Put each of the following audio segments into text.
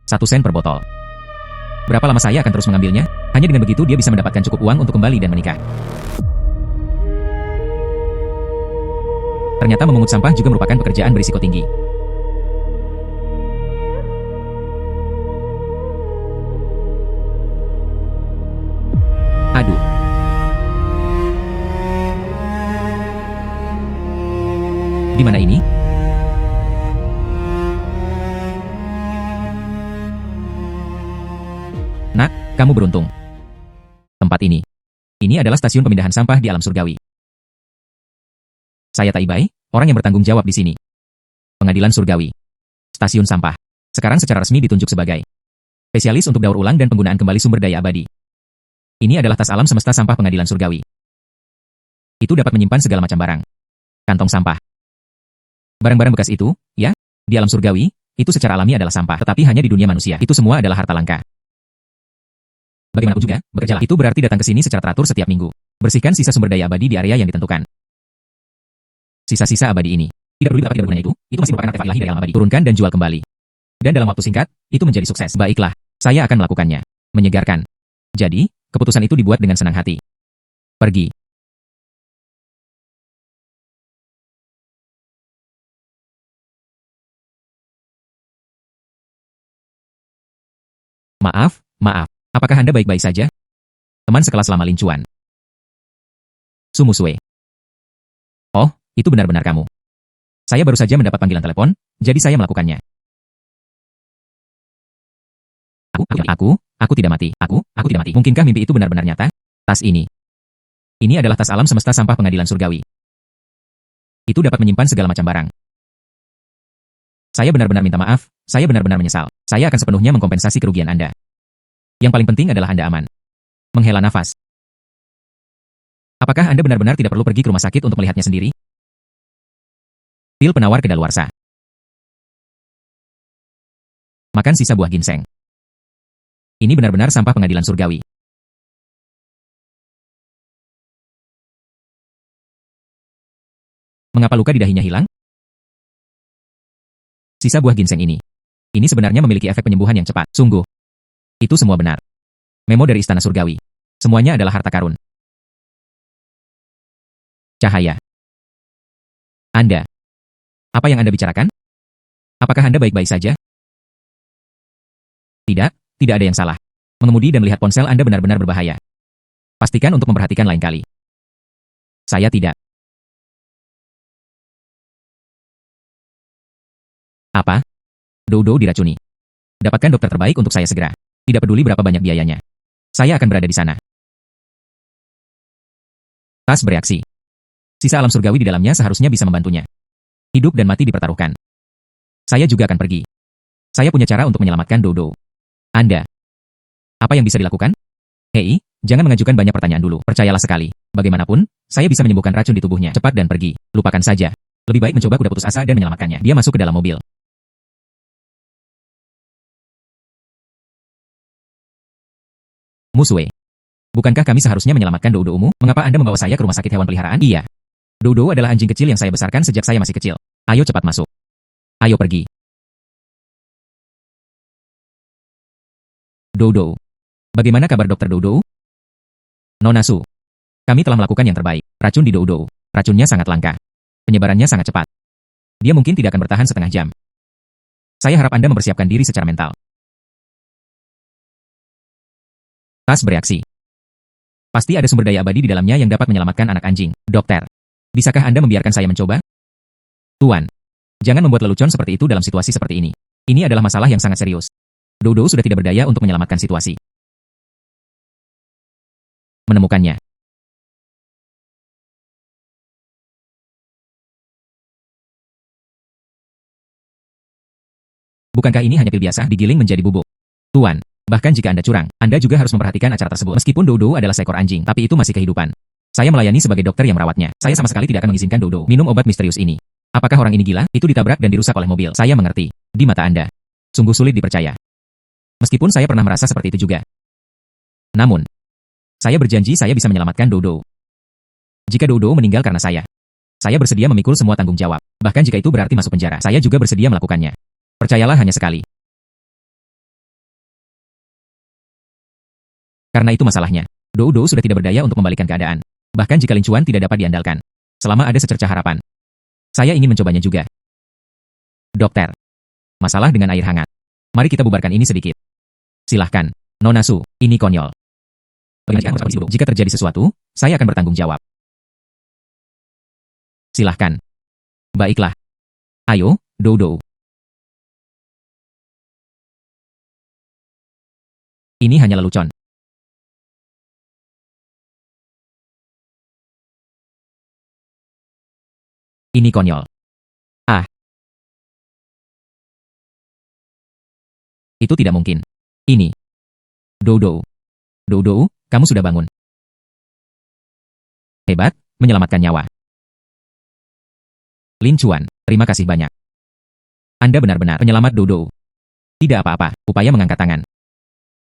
1 sen per botol. Berapa lama saya akan terus mengambilnya? Hanya dengan begitu dia bisa mendapatkan cukup uang untuk kembali dan menikah. Ternyata memungut sampah juga merupakan pekerjaan berisiko tinggi. Aduh. Di mana ini? Nak, kamu beruntung. Tempat ini. Ini adalah stasiun pemindahan sampah di alam surgawi. Saya Taibai, orang yang bertanggung jawab di sini. Pengadilan surgawi. Stasiun sampah. Sekarang secara resmi ditunjuk sebagai spesialis untuk daur ulang dan penggunaan kembali sumber daya abadi. Ini adalah tas alam semesta sampah pengadilan surgawi. Itu dapat menyimpan segala macam barang. Kantong sampah. Barang-barang bekas itu, ya, di alam surgawi, itu secara alami adalah sampah, tetapi hanya di dunia manusia. Itu semua adalah harta langka. Bagaimanapun juga, bekerjalah. Itu berarti datang ke sini secara teratur setiap minggu. Bersihkan sisa sumber daya abadi di area yang ditentukan. Sisa-sisa abadi ini. Tidak peduli betapa tidak berguna itu masih merupakan artefak ilahi dari alam abadi. Turunkan dan jual kembali. Dan dalam waktu singkat, itu menjadi sukses. Baiklah, saya akan melakukannya. Menyegarkan. Jadi, keputusan itu dibuat dengan senang hati. Pergi. Maaf. Apakah Anda baik-baik saja? Teman sekelas lama Lin Chuan. Sumusue. Oh, itu benar-benar kamu. Saya baru saja mendapat panggilan telepon, jadi saya melakukannya. Aku tidak mati. Aku tidak mati. Mungkinkah mimpi itu benar-benar nyata? Tas ini. Ini adalah tas alam semesta sampah pengadilan surgawi. Itu dapat menyimpan segala macam barang. Saya benar-benar minta maaf, saya benar-benar menyesal. Saya akan sepenuhnya mengkompensasi kerugian Anda. Yang paling penting adalah Anda aman. Menghela nafas. Apakah Anda benar-benar tidak perlu pergi ke rumah sakit untuk melihatnya sendiri? Pil penawar kedaluarsa. Makan sisa buah ginseng. Ini benar-benar sampah pengadilan surgawi. Mengapa luka di dahinya hilang? Sisa buah ginseng ini. Ini sebenarnya memiliki efek penyembuhan yang cepat. Sungguh. Itu semua benar. Memo dari Istana Surgawi. Semuanya adalah harta karun. Cahaya. Anda. Apa yang Anda bicarakan? Apakah Anda baik-baik saja? Tidak ada yang salah. Mengemudi dan melihat ponsel Anda benar-benar berbahaya. Pastikan untuk memperhatikan lain kali. Saya tidak. Apa? Dodo diracuni. Dapatkan dokter terbaik untuk saya segera. Tidak peduli berapa banyak biayanya. Saya akan berada di sana. Tas bereaksi. Sisa alam surgawi di dalamnya seharusnya bisa membantunya. Hidup dan mati dipertaruhkan. Saya juga akan pergi. Saya punya cara untuk menyelamatkan Dodo. Anda. Apa yang bisa dilakukan? Hei, jangan mengajukan banyak pertanyaan dulu. Percayalah sekali. Bagaimanapun, saya bisa menyembuhkan racun di tubuhnya. Cepat dan pergi. Lupakan saja. Lebih baik mencoba kuda putus asa dan menyelamatkannya. Dia masuk ke dalam mobil. Musue. Bukankah kami seharusnya menyelamatkan Dodo-mu? Mengapa Anda membawa saya ke rumah sakit hewan peliharaan? Iya. Dodo adalah anjing kecil yang saya besarkan sejak saya masih kecil. Ayo cepat masuk. Ayo pergi. Dodo. Bagaimana kabar Dokter Dodo? Nona Su. Kami telah melakukan yang terbaik. Racun di Dodo. Racunnya sangat langka. Penyebarannya sangat cepat. Dia mungkin tidak akan bertahan setengah jam. Saya harap Anda mempersiapkan diri secara mental. Tas bereaksi. Pasti ada sumber daya abadi di dalamnya yang dapat menyelamatkan anak anjing. Dokter, bisakah Anda membiarkan saya mencoba? Tuan, jangan membuat lelucon seperti itu dalam situasi seperti ini. Ini adalah masalah yang sangat serius. Dodo sudah tidak berdaya untuk menyelamatkan situasi. Menemukannya. Bukankah ini hanya pil biasa digiling menjadi bubuk? Tuan, bahkan jika Anda curang, Anda juga harus memperhatikan acara tersebut. Meskipun Dodo adalah seekor anjing, tapi itu masih kehidupan. Saya melayani sebagai dokter yang merawatnya. Saya sama sekali tidak akan mengizinkan Dodo minum obat misterius ini. Apakah orang ini gila? Itu ditabrak dan dirusak oleh mobil. Saya mengerti. Di mata Anda. Sungguh sulit dipercaya. Meskipun saya pernah merasa seperti itu juga. Namun, saya berjanji saya bisa menyelamatkan Dodo. Jika Dodo meninggal karena saya bersedia memikul semua tanggung jawab. Bahkan jika itu berarti masuk penjara, saya juga bersedia melakukannya. Percayalah hanya sekali. Karena itu masalahnya. Dou sudah tidak berdaya untuk membalikan keadaan. Bahkan jika Lin Chuan tidak dapat diandalkan. Selama ada secercah harapan. Saya ingin mencobanya juga. Dokter. Masalah dengan air hangat. Mari kita bubarkan ini sedikit. Silahkan. Nona Su, ini konyol. Jika terjadi sesuatu, saya akan bertanggung jawab. Silahkan. Baiklah. Ayo, Dou. Ini hanya lelucon. Ini konyol. Ah. Itu tidak mungkin. Ini. Dou, kamu sudah bangun. Hebat, menyelamatkan nyawa. Lin Chuan, terima kasih banyak. Anda benar-benar penyelamat Dou. Tidak apa-apa, upaya mengangkat tangan.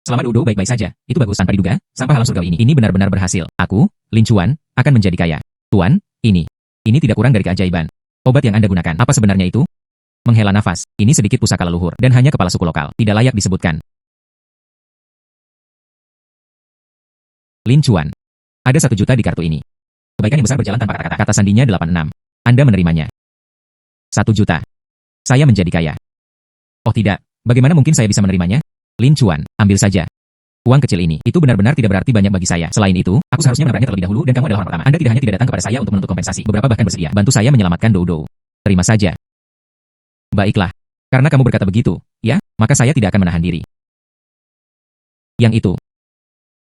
Selama Dou baik-baik saja, itu bagus tanpa diduga, sampah alam surgawi ini benar-benar berhasil. Aku, Lin Chuan, akan menjadi kaya. Tuan, ini tidak kurang dari keajaiban. Obat yang Anda gunakan, apa sebenarnya itu? Menghela nafas, ini sedikit pusaka leluhur, dan hanya kepala suku lokal, tidak layak disebutkan. Lin Chuan, ada 1 juta di kartu ini. Kebaikan yang besar berjalan tanpa kata-kata. Kata sandinya 86. Anda menerimanya. 1 juta. Saya menjadi kaya. Oh tidak, bagaimana mungkin saya bisa menerimanya? Lin Chuan, ambil saja. Uang kecil ini, itu benar-benar tidak berarti banyak bagi saya. Selain itu, aku seharusnya menerimanya terlebih dahulu dan kamu adalah orang pertama. Anda tidak hanya tidak datang kepada saya untuk menuntut kompensasi, beberapa bahkan bersedia bantu saya menyelamatkan Dou. Terima saja. Baiklah. Karena kamu berkata begitu, ya, maka saya tidak akan menahan diri. Yang itu.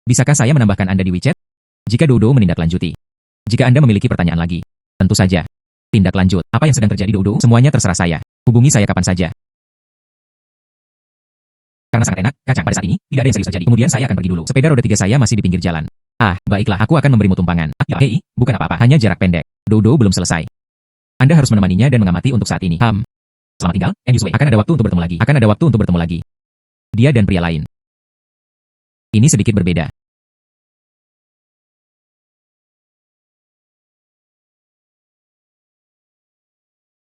Bisakah saya menambahkan Anda di WeChat? Jika Dou menindaklanjuti. Jika Anda memiliki pertanyaan lagi. Tentu saja. Tindak lanjut. Apa yang sedang terjadi Dou? Semuanya terserah saya. Hubungi saya kapan saja. Karena sangat enak, kacang, pada saat ini, tidak ada yang serius terjadi. Kemudian saya akan pergi dulu. Sepeda roda 3 saya masih di pinggir jalan. Ah, baiklah, aku akan memberimu tumpangan. Hei, bukan apa-apa, hanya jarak pendek. Dou belum selesai. Anda harus menemaninya dan mengamati untuk saat ini. Selamat tinggal, Yusui. Akan ada waktu untuk bertemu lagi. Dia dan pria lain. Ini sedikit berbeda.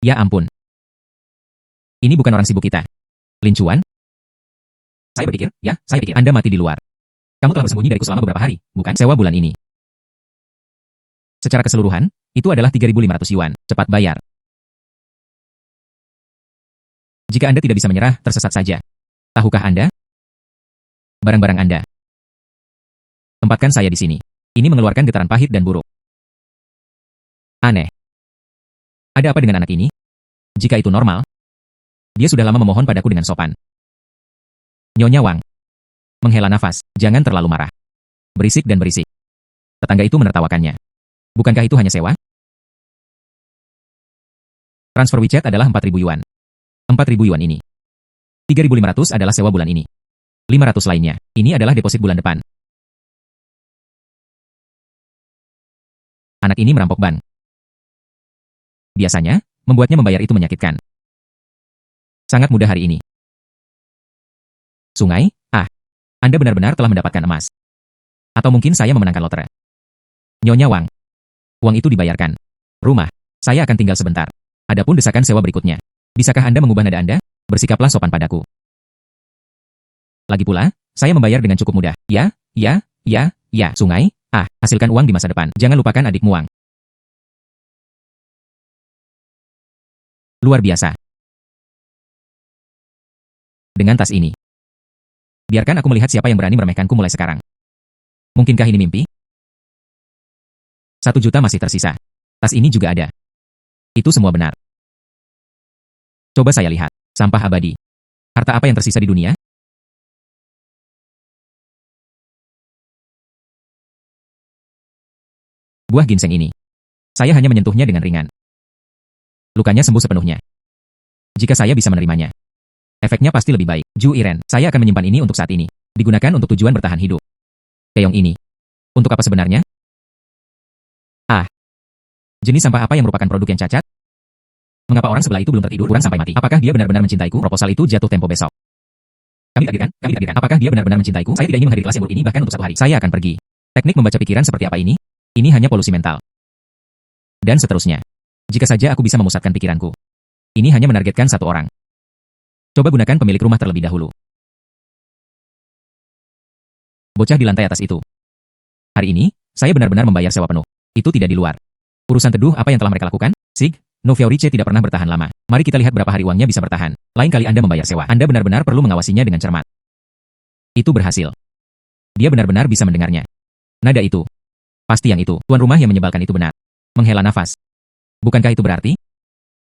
Ya ampun. Ini bukan orang sibuk kita. Lin Chuan? Saya pikir Anda mati di luar. Kamu telah bersembunyi dariku selama beberapa hari, bukan? Sewa bulan ini. Secara keseluruhan, itu adalah 3.500 yuan. Cepat bayar. Jika Anda tidak bisa menyerah, tersesat saja. Tahukah Anda? Barang-barang Anda. Tempatkan saya di sini. Ini mengeluarkan getaran pahit dan buruk. Aneh. Ada apa dengan anak ini? Jika itu normal, dia sudah lama memohon padaku dengan sopan. Nyonya Wang. Menghela nafas, jangan terlalu marah. Berisik dan berisik. Tetangga itu menertawakannya. Bukankah itu hanya sewa? Transfer WeChat adalah 4.000 yuan. 4.000 yuan ini. 3.500 adalah sewa bulan ini. 500 lainnya, ini adalah deposit bulan depan. Anak ini merampok bank. Biasanya, membuatnya membayar itu menyakitkan. Sangat mudah hari ini. Sungai, Anda benar-benar telah mendapatkan emas. Atau mungkin saya memenangkan lotre. Nyonya Wang. Uang itu dibayarkan. Rumah, saya akan tinggal sebentar. Adapun desakan sewa berikutnya. Bisakah Anda mengubah nada Anda? Bersikaplah sopan padaku. Lagi pula, saya membayar dengan cukup mudah. Ya, Sungai, hasilkan uang di masa depan. Jangan lupakan adikmu Wang. Luar biasa. Dengan tas ini. Biarkan aku melihat siapa yang berani meremehkanku mulai sekarang. Mungkinkah ini mimpi? 1 juta masih tersisa. Tas ini juga ada. Itu semua benar. Coba saya lihat. Sampah abadi. Harta apa yang tersisa di dunia? Buah ginseng ini. Saya hanya menyentuhnya dengan ringan. Lukanya sembuh sepenuhnya. Jika saya bisa menerimanya. Efeknya pasti lebih baik. Ju Iren, saya akan menyimpan ini untuk saat ini. Digunakan untuk tujuan bertahan hidup. Keong ini. Untuk apa sebenarnya? Jenis sampah apa yang merupakan produk yang cacat? Mengapa orang sebelah itu belum tertidur kurang sampai mati? Apakah dia benar-benar mencintaiku? Proposal itu jatuh tempo besok. Kami takdirkan. Apakah dia benar-benar mencintaiku? Saya tidak ingin menghadiri kelas yang buruk ini bahkan untuk 1 hari. Saya akan pergi. Teknik membaca pikiran seperti apa ini? Ini hanya polusi mental. Dan seterusnya. Jika saja aku bisa memusatkan pikiranku. Ini hanya menargetkan 1 orang. Coba gunakan pemilik rumah terlebih dahulu. Bocah di lantai atas itu. Hari ini, saya benar-benar membayar sewa penuh. Itu tidak di luar. Urusan teduh apa yang telah mereka lakukan? Sig, Noviorice tidak pernah bertahan lama. Mari kita lihat berapa hari uangnya bisa bertahan. Lain kali Anda membayar sewa, Anda benar-benar perlu mengawasinya dengan cermat. Itu berhasil. Dia benar-benar bisa mendengarnya. Nada itu. Pasti yang itu. Tuan rumah yang menyebalkan itu benar. Menghela nafas. Bukankah itu berarti?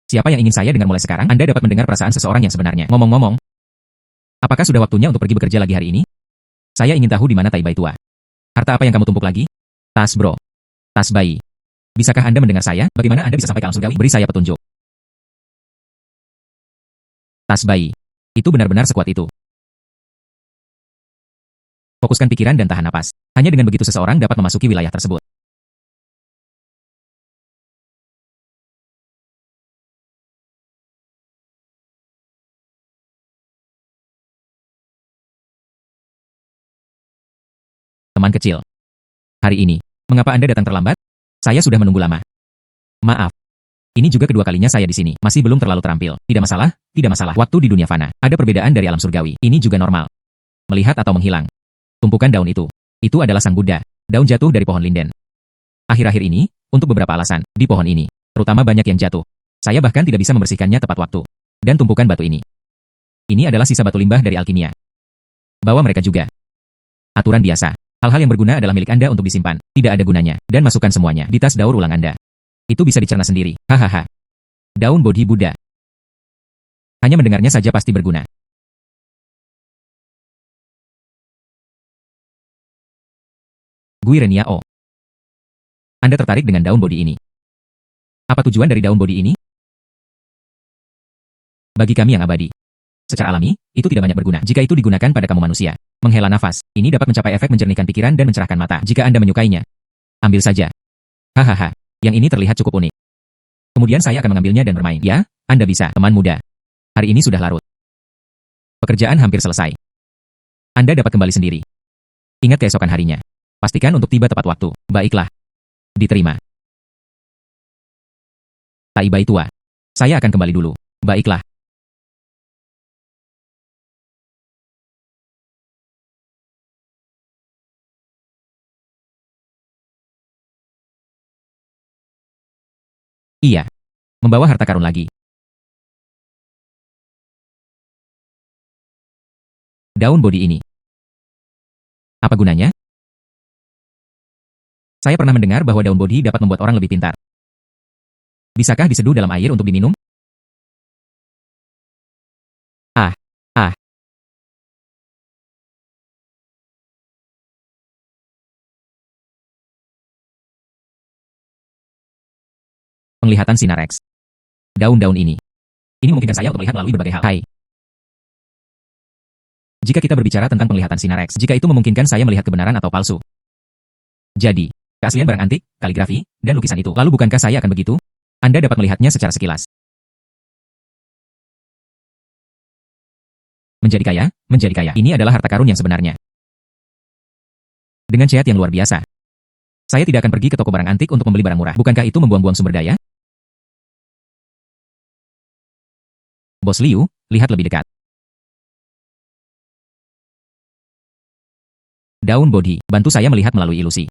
Siapa yang ingin saya dengar mulai sekarang? Anda dapat mendengar perasaan seseorang yang sebenarnya. Ngomong-ngomong, apakah sudah waktunya untuk pergi bekerja lagi hari ini? Saya ingin tahu di mana tai bayi tua. Harta apa yang kamu tumpuk lagi? Tas bro. Tas bayi. Bisakah Anda mendengar saya? Bagaimana Anda bisa sampai ke alam surgawi? Beri saya petunjuk. Tas bayi. Itu benar-benar sekuat itu. Fokuskan pikiran dan tahan napas. Hanya dengan begitu seseorang dapat memasuki wilayah tersebut. Teman kecil. Hari ini, mengapa Anda datang terlambat? Saya sudah menunggu lama. Maaf. Ini juga kedua kalinya saya di sini. Masih belum terlalu terampil. Tidak masalah, tidak masalah. Waktu di dunia fana. Ada perbedaan dari alam surgawi. Ini juga normal. Melihat atau menghilang. Tumpukan daun itu. Itu adalah sang Buddha. Daun jatuh dari pohon linden. Akhir-akhir ini, untuk beberapa alasan, di pohon ini, terutama banyak yang jatuh. Saya bahkan tidak bisa membersihkannya tepat waktu. Dan tumpukan batu ini. Ini adalah sisa batu limbah dari alkimia. Bawa mereka juga. Aturan biasa. Hal-hal yang berguna adalah milik Anda untuk disimpan. Tidak ada gunanya. Dan masukkan semuanya di tas daur ulang Anda. Itu bisa dicerna sendiri. Hahaha. Daun Bodhi Buddha. Hanya mendengarnya saja pasti berguna. Gui Reniao. Anda tertarik dengan daun Bodhi ini? Apa tujuan dari daun Bodhi ini? Bagi kami yang abadi. Secara alami, itu tidak banyak berguna jika itu digunakan pada kamu manusia. Menghela nafas, ini dapat mencapai efek menjernihkan pikiran dan mencerahkan mata. Jika Anda menyukainya, ambil saja. Hahaha, yang ini terlihat cukup unik. Kemudian saya akan mengambilnya dan bermain. Ya, Anda bisa, teman muda. Hari ini sudah larut. Pekerjaan hampir selesai. Anda dapat kembali sendiri. Ingat keesokan harinya. Pastikan untuk tiba tepat waktu. Baiklah. Diterima. Tai bayi tua. Saya akan kembali dulu. Baiklah. Iya. Membawa harta karun lagi. Daun Bodhi ini. Apa gunanya? Saya pernah mendengar bahwa daun Bodhi dapat membuat orang lebih pintar. Bisakah diseduh dalam air untuk diminum? Ah, ah. Penglihatan sinar X. Daun-daun ini. Ini memungkinkan saya untuk melihat melalui berbagai hal. Hai. Jika kita berbicara tentang penglihatan sinar X, jika itu memungkinkan saya melihat kebenaran atau palsu. Jadi, keaslian barang antik, kaligrafi, dan lukisan itu. Lalu bukankah saya akan begitu? Anda dapat melihatnya secara sekilas. Menjadi kaya, menjadi kaya. Ini adalah harta karun yang sebenarnya. Dengan chat yang luar biasa. Saya tidak akan pergi ke toko barang antik untuk membeli barang murah. Bukankah itu membuang-buang sumber daya? Bos Liu, lihat lebih dekat. Daun Bodhi, bantu saya melihat melalui ilusi.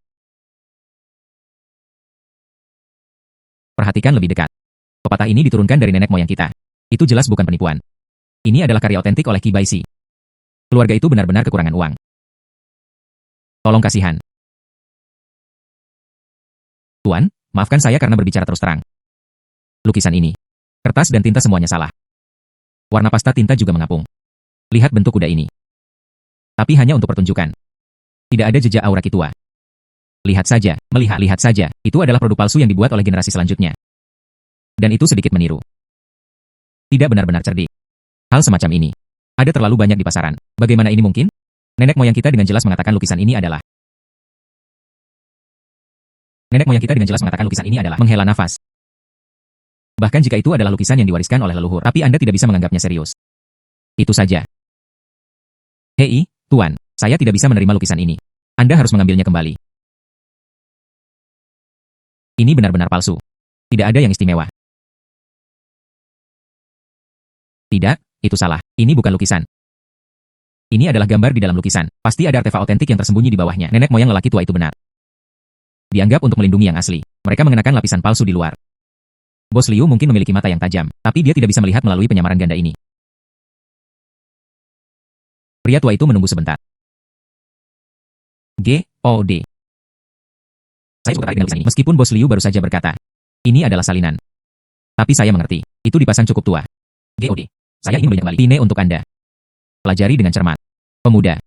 Perhatikan lebih dekat. Pepatah ini diturunkan dari nenek moyang kita. Itu jelas bukan penipuan. Ini adalah karya otentik oleh Qi Baishi. Keluarga itu benar-benar kekurangan uang. Tolong kasihan. Tuan, maafkan saya karena berbicara terus terang. Lukisan ini. Kertas dan tinta semuanya salah. Warna pasta tinta juga mengapung. Lihat bentuk kuda ini. Tapi hanya untuk pertunjukan. Tidak ada jejak aura Qi tua. Lihat saja, lihat saja. Itu adalah produk palsu yang dibuat oleh generasi selanjutnya. Dan itu sedikit meniru. Tidak benar-benar cerdik. Hal semacam ini. Ada terlalu banyak di pasaran. Bagaimana ini mungkin? Nenek moyang kita dengan jelas mengatakan lukisan ini adalah. Nenek moyang kita dengan jelas mengatakan lukisan ini adalah menghela nafas. Bahkan jika itu adalah lukisan yang diwariskan oleh leluhur, tapi Anda tidak bisa menganggapnya serius. Itu saja. Hei, Tuan, saya tidak bisa menerima lukisan ini. Anda harus mengambilnya kembali. Ini benar-benar palsu. Tidak ada yang istimewa. Tidak, itu salah. Ini bukan lukisan. Ini adalah gambar di dalam lukisan. Pasti ada artefak otentik yang tersembunyi di bawahnya. Nenek moyang lelaki tua itu benar. Dianggap untuk melindungi yang asli. Mereka mengenakan lapisan palsu di luar. Bos Liu mungkin memiliki mata yang tajam, tapi dia tidak bisa melihat melalui penyamaran ganda ini. Pria tua itu menunggu sebentar. G.O.D. Saya cukup tertarik dengan lukisan ini. Meskipun Bos Liu baru saja berkata, ini adalah salinan. Tapi saya mengerti, itu dipasang cukup tua. G.O.D. Saya ingin belinya kembali. Ini untuk Anda. Pelajari dengan cermat. Pemuda.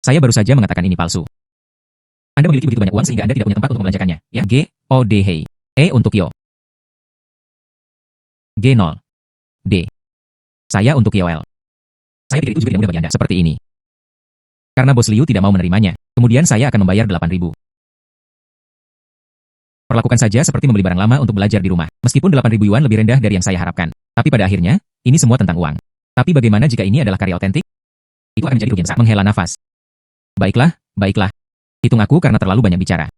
Saya baru saja mengatakan ini palsu. Anda memiliki begitu banyak uang sehingga Anda tidak punya tempat untuk membelanjakannya. Ya, G.O.D. Hei. E untuk Yo. G0. D. Saya untuk Yoel. Saya pikir itu juga tidak mudah bagi Anda. Seperti ini. Karena Bos Liu tidak mau menerimanya, kemudian saya akan membayar 8.000. Perlakukan saja seperti membeli barang lama untuk belajar di rumah. Meskipun 8.000 yuan lebih rendah dari yang saya harapkan. Tapi pada akhirnya, ini semua tentang uang. Tapi bagaimana jika ini adalah karya otentik? Itu akan menjadi rugi besar. Menghela nafas. Baiklah, baiklah. Hitung aku karena terlalu banyak bicara.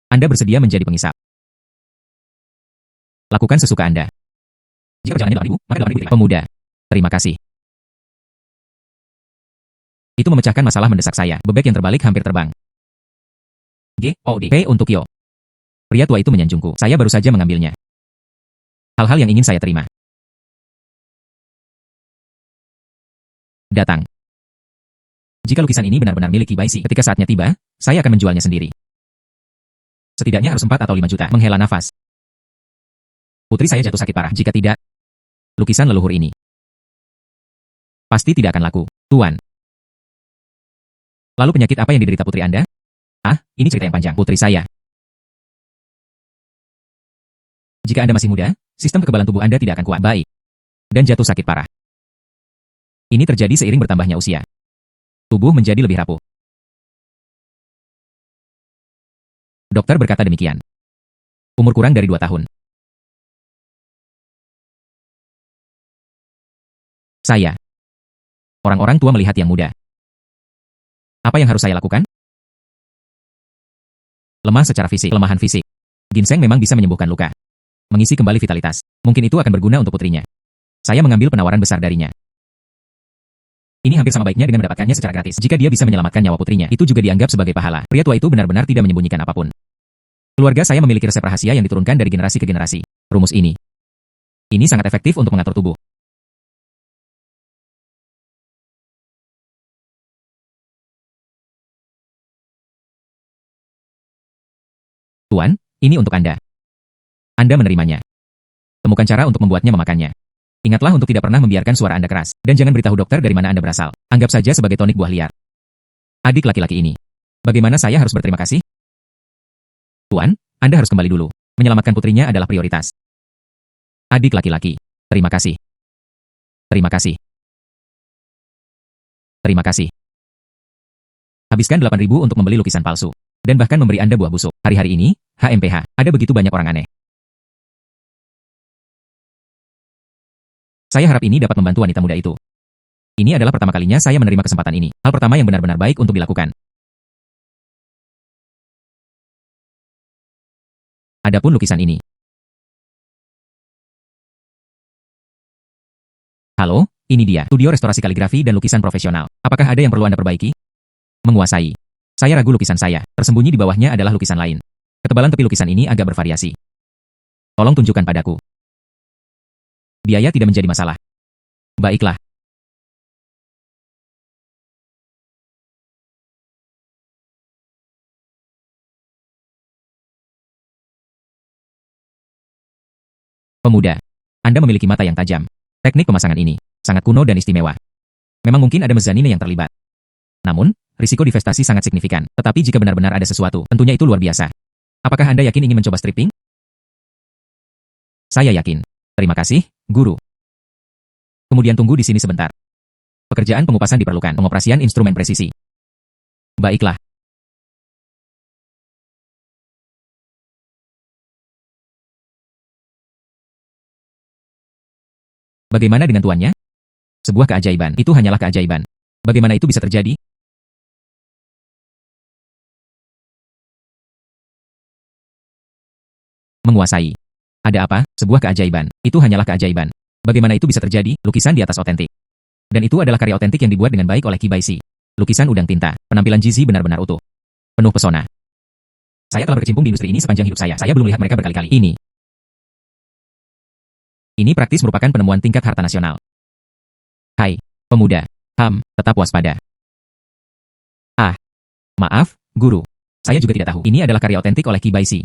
Anda bersedia menjadi pengisap. Lakukan sesuka Anda. Jika perjalanannya 8.000, maka 8.000. Pemuda. Terima kasih. Itu memecahkan masalah mendesak saya. Bebek yang terbalik hampir terbang. G.O.D. P untuk Yo. Pria tua itu menyanjungku. Saya baru saja mengambilnya. Hal-hal yang ingin saya terima. Datang. Jika lukisan ini benar-benar milik Kibaisi, ketika saatnya tiba, saya akan menjualnya sendiri. Setidaknya harus 4 atau 5 juta. Menghela nafas. Putri saya jatuh sakit parah. Jika tidak, lukisan leluhur ini pasti tidak akan laku, Tuan. Lalu penyakit apa yang diderita putri Anda? Ah, ini cerita yang panjang. Putri saya. Jika Anda masih muda, sistem kekebalan tubuh Anda tidak akan kuat. Baik. Dan jatuh sakit parah. Ini terjadi seiring bertambahnya usia. Tubuh menjadi lebih rapuh. Dokter berkata demikian. Umur kurang dari 2 tahun. Saya. Orang-orang tua melihat yang muda. Apa yang harus saya lakukan? Lemah secara fisik, kelemahan fisik. Ginseng memang bisa menyembuhkan luka. Mengisi kembali vitalitas. Mungkin itu akan berguna untuk putrinya. Saya mengambil penawaran besar darinya. Ini hampir sama baiknya dengan mendapatkannya secara gratis. Jika dia bisa menyelamatkan nyawa putrinya, itu juga dianggap sebagai pahala. Pria tua itu benar-benar tidak menyembunyikan apapun. Keluarga saya memiliki resep rahasia yang diturunkan dari generasi ke generasi. Rumus ini. Ini sangat efektif untuk mengatur tubuh. Tuan, ini untuk Anda. Anda menerimanya. Temukan cara untuk membuatnya memakannya. Ingatlah untuk tidak pernah membiarkan suara Anda keras. Dan jangan beritahu dokter dari mana Anda berasal. Anggap saja sebagai tonik buah liar. Adik laki-laki ini. Bagaimana saya harus berterima kasih? Tuan, Anda harus kembali dulu. Menyelamatkan putrinya adalah prioritas. Adik laki-laki. Terima kasih. Terima kasih. Terima kasih. Habiskan 8.000 untuk membeli lukisan palsu. Dan bahkan memberi Anda buah busuk. Hari-hari ini, HMPH, ada begitu banyak orang aneh. Saya harap ini dapat membantu wanita muda itu. Ini adalah pertama kalinya saya menerima kesempatan ini. Hal pertama yang benar-benar baik untuk dilakukan. Adapun lukisan ini. Halo, ini dia. Studio restorasi kaligrafi dan lukisan profesional. Apakah ada yang perlu Anda perbaiki? Menguasai. Saya ragu lukisan saya. Tersembunyi di bawahnya adalah lukisan lain. Ketebalan tepi lukisan ini agak bervariasi. Tolong tunjukkan padaku. Biaya tidak menjadi masalah. Baiklah. Pemuda. Anda memiliki mata yang tajam. Teknik pemasangan ini sangat kuno dan istimewa. Memang mungkin ada mezanine yang terlibat. Namun, risiko divestasi sangat signifikan. Tetapi jika benar-benar ada sesuatu, tentunya itu luar biasa. Apakah Anda yakin ingin mencoba stripping? Saya yakin. Terima kasih, guru. Kemudian tunggu di sini sebentar. Pekerjaan pengupasan diperlukan, pengoperasian instrumen presisi. Baiklah. Bagaimana dengan tuannya? Sebuah keajaiban. Itu hanyalah keajaiban. Bagaimana itu bisa terjadi? Menguasai. Ada apa? Sebuah keajaiban. Itu hanyalah keajaiban. Bagaimana itu bisa terjadi? Lukisan di atas otentik. Dan itu adalah karya otentik yang dibuat dengan baik oleh Kibaisi. Lukisan udang tinta, penampilan Jizi benar-benar utuh. Penuh pesona. Saya telah berkecimpung di industri ini sepanjang hidup saya. Saya belum melihat mereka berkali-kali. Ini praktis merupakan penemuan tingkat harta nasional. Hai, pemuda. Tetap waspada. Maaf, guru. Saya juga tidak tahu. Ini adalah karya otentik oleh Kibaisi.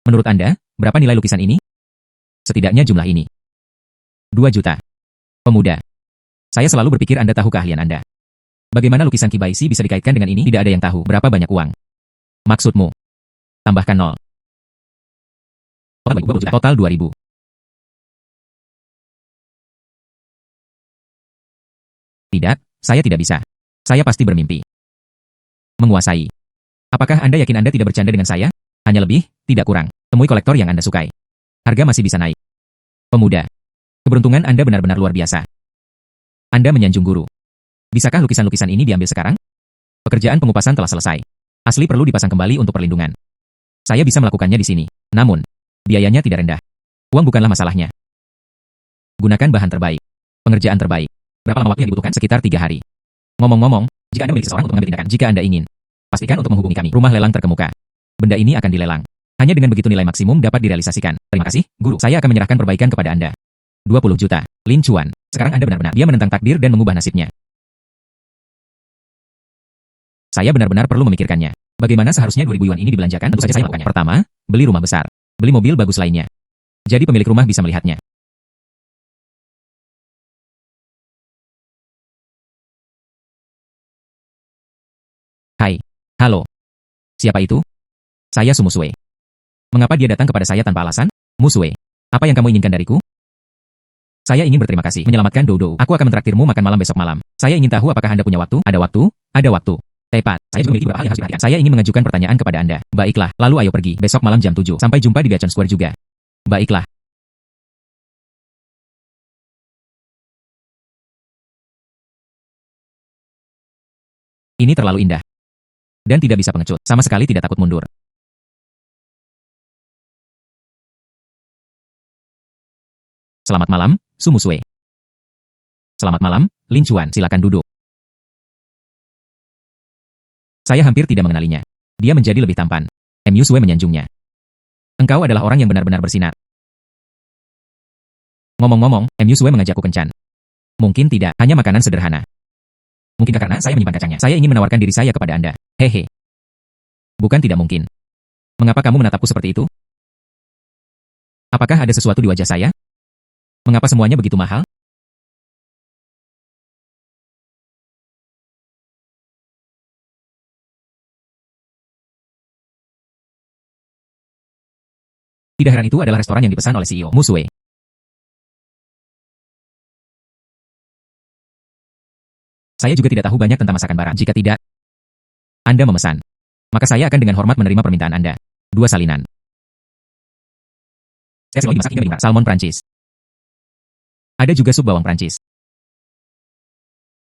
Menurut Anda, berapa nilai lukisan ini? Setidaknya jumlah ini. 2 juta. Pemuda. Saya selalu berpikir Anda tahu keahlian Anda. Bagaimana lukisan Kibaisi bisa dikaitkan dengan ini? Tidak ada yang tahu. Berapa banyak uang? Maksudmu? Tambahkan 0. Total 2.000. Tidak, saya tidak bisa. Saya pasti bermimpi. Menguasai. Apakah Anda yakin Anda tidak bercanda dengan saya? Hanya lebih, tidak kurang. Temui kolektor yang Anda sukai. Harga masih bisa naik. Pemuda. Keberuntungan Anda benar-benar luar biasa. Anda menyanjung guru. Bisakah lukisan-lukisan ini diambil sekarang? Pekerjaan pengupasan telah selesai. Asli perlu dipasang kembali untuk perlindungan. Saya bisa melakukannya di sini. Namun, biayanya tidak rendah. Uang bukanlah masalahnya. Gunakan bahan terbaik. Pengerjaan terbaik. Berapa lama waktu yang dibutuhkan? Sekitar 3 hari. Ngomong-ngomong, jika Anda memiliki seseorang untuk mengambil tindakan, jika Anda ingin, pastikan untuk menghubungi kami. Rumah lelang terkemuka. Benda ini akan dilelang. Hanya dengan begitu nilai maksimum dapat direalisasikan. Terima kasih, guru. Saya akan menyerahkan perbaikan kepada Anda. 20 juta. Lin Chuan. Sekarang Anda benar-benar. Dia menentang takdir dan mengubah nasibnya. Saya benar-benar perlu memikirkannya. Bagaimana seharusnya 2.000 yuan ini dibelanjakan? Tentu saja saya melakukannya. Pertama, beli rumah besar. Beli mobil bagus lainnya. Jadi pemilik rumah bisa melihatnya. Hai. Halo. Siapa itu? Saya Su Musue. Mengapa dia datang kepada saya tanpa alasan? Musue. Apa yang kamu inginkan dariku? Saya ingin berterima kasih menyelamatkan Dodo. Aku akan mentraktirmu makan malam besok malam. Saya ingin tahu apakah Anda punya waktu? Ada waktu? Ada waktu. Tepat. Saya juga memiliki beberapa hal yang harus diperhatikan. Saya ingin mengajukan pertanyaan kepada Anda. Baiklah, lalu ayo pergi. Besok malam jam 7. Sampai jumpa di Beacon Square juga. Baiklah. Ini terlalu indah. Dan tidak bisa pengecut. Sama sekali tidak takut mundur. Selamat malam, Su Musue. Selamat malam, Lin Chuan. Silakan duduk. Saya hampir tidak mengenalinya. Dia menjadi lebih tampan. Musue menyanjungnya. Engkau adalah orang yang benar-benar bersinar. Ngomong-ngomong, Musue mengajakku kencan. Mungkin tidak, hanya makanan sederhana. Mungkinkah karena saya menyimpan kacangnya? Saya ingin menawarkan diri saya kepada Anda. Hehe. Bukan tidak mungkin. Mengapa kamu menatapku seperti itu? Apakah ada sesuatu di wajah saya? Mengapa semuanya begitu mahal? Tidak heran itu adalah restoran yang dipesan oleh CEO Musue. Saya juga tidak tahu banyak tentang masakan barat. Jika tidak, Anda memesan. Maka saya akan dengan hormat menerima permintaan Anda. 2 salinan. Saya dimasak hingga meningkat. Salmon Prancis. Ada juga sup bawang Prancis.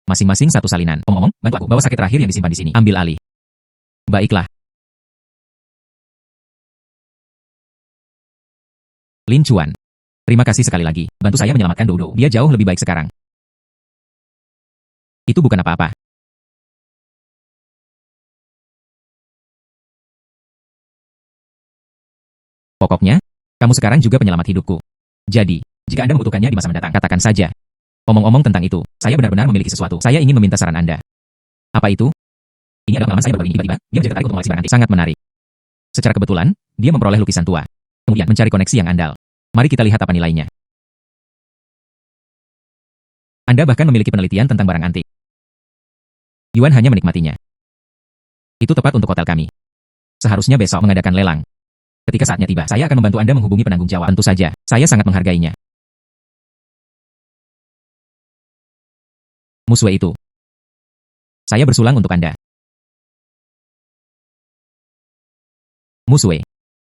Masing-masing 1 salinan. Omong-omong, bantu aku bawa sakit terakhir yang disimpan di sini. Ambil alih. Baiklah. Lin Chuan. Terima kasih sekali lagi. Bantu saya menyelamatkan Dodo. Dia jauh lebih baik sekarang. Itu bukan apa-apa. Pokoknya, kamu sekarang juga penyelamat hidupku. Jadi, jika Anda membutuhkannya di masa mendatang, katakan saja. Omong-omong tentang itu, saya benar-benar memiliki sesuatu. Saya ingin meminta saran Anda. Apa itu? Ini adalah pengalaman saya baru ini. Tiba-tiba, dia menjadi tertarik untuk mengoleksi barang antik. Sangat menarik. Secara kebetulan, dia memperoleh lukisan tua. Kemudian mencari koneksi yang andal. Mari kita lihat apa nilainya. Anda bahkan memiliki penelitian tentang barang antik. Yuan hanya menikmatinya. Itu tepat untuk hotel kami. Seharusnya besok mengadakan lelang. Ketika saatnya tiba, saya akan membantu Anda menghubungi penanggung jawab. Tentu saja, saya sangat menghargainya. Musue itu. Saya bersulang untuk Anda. Musue.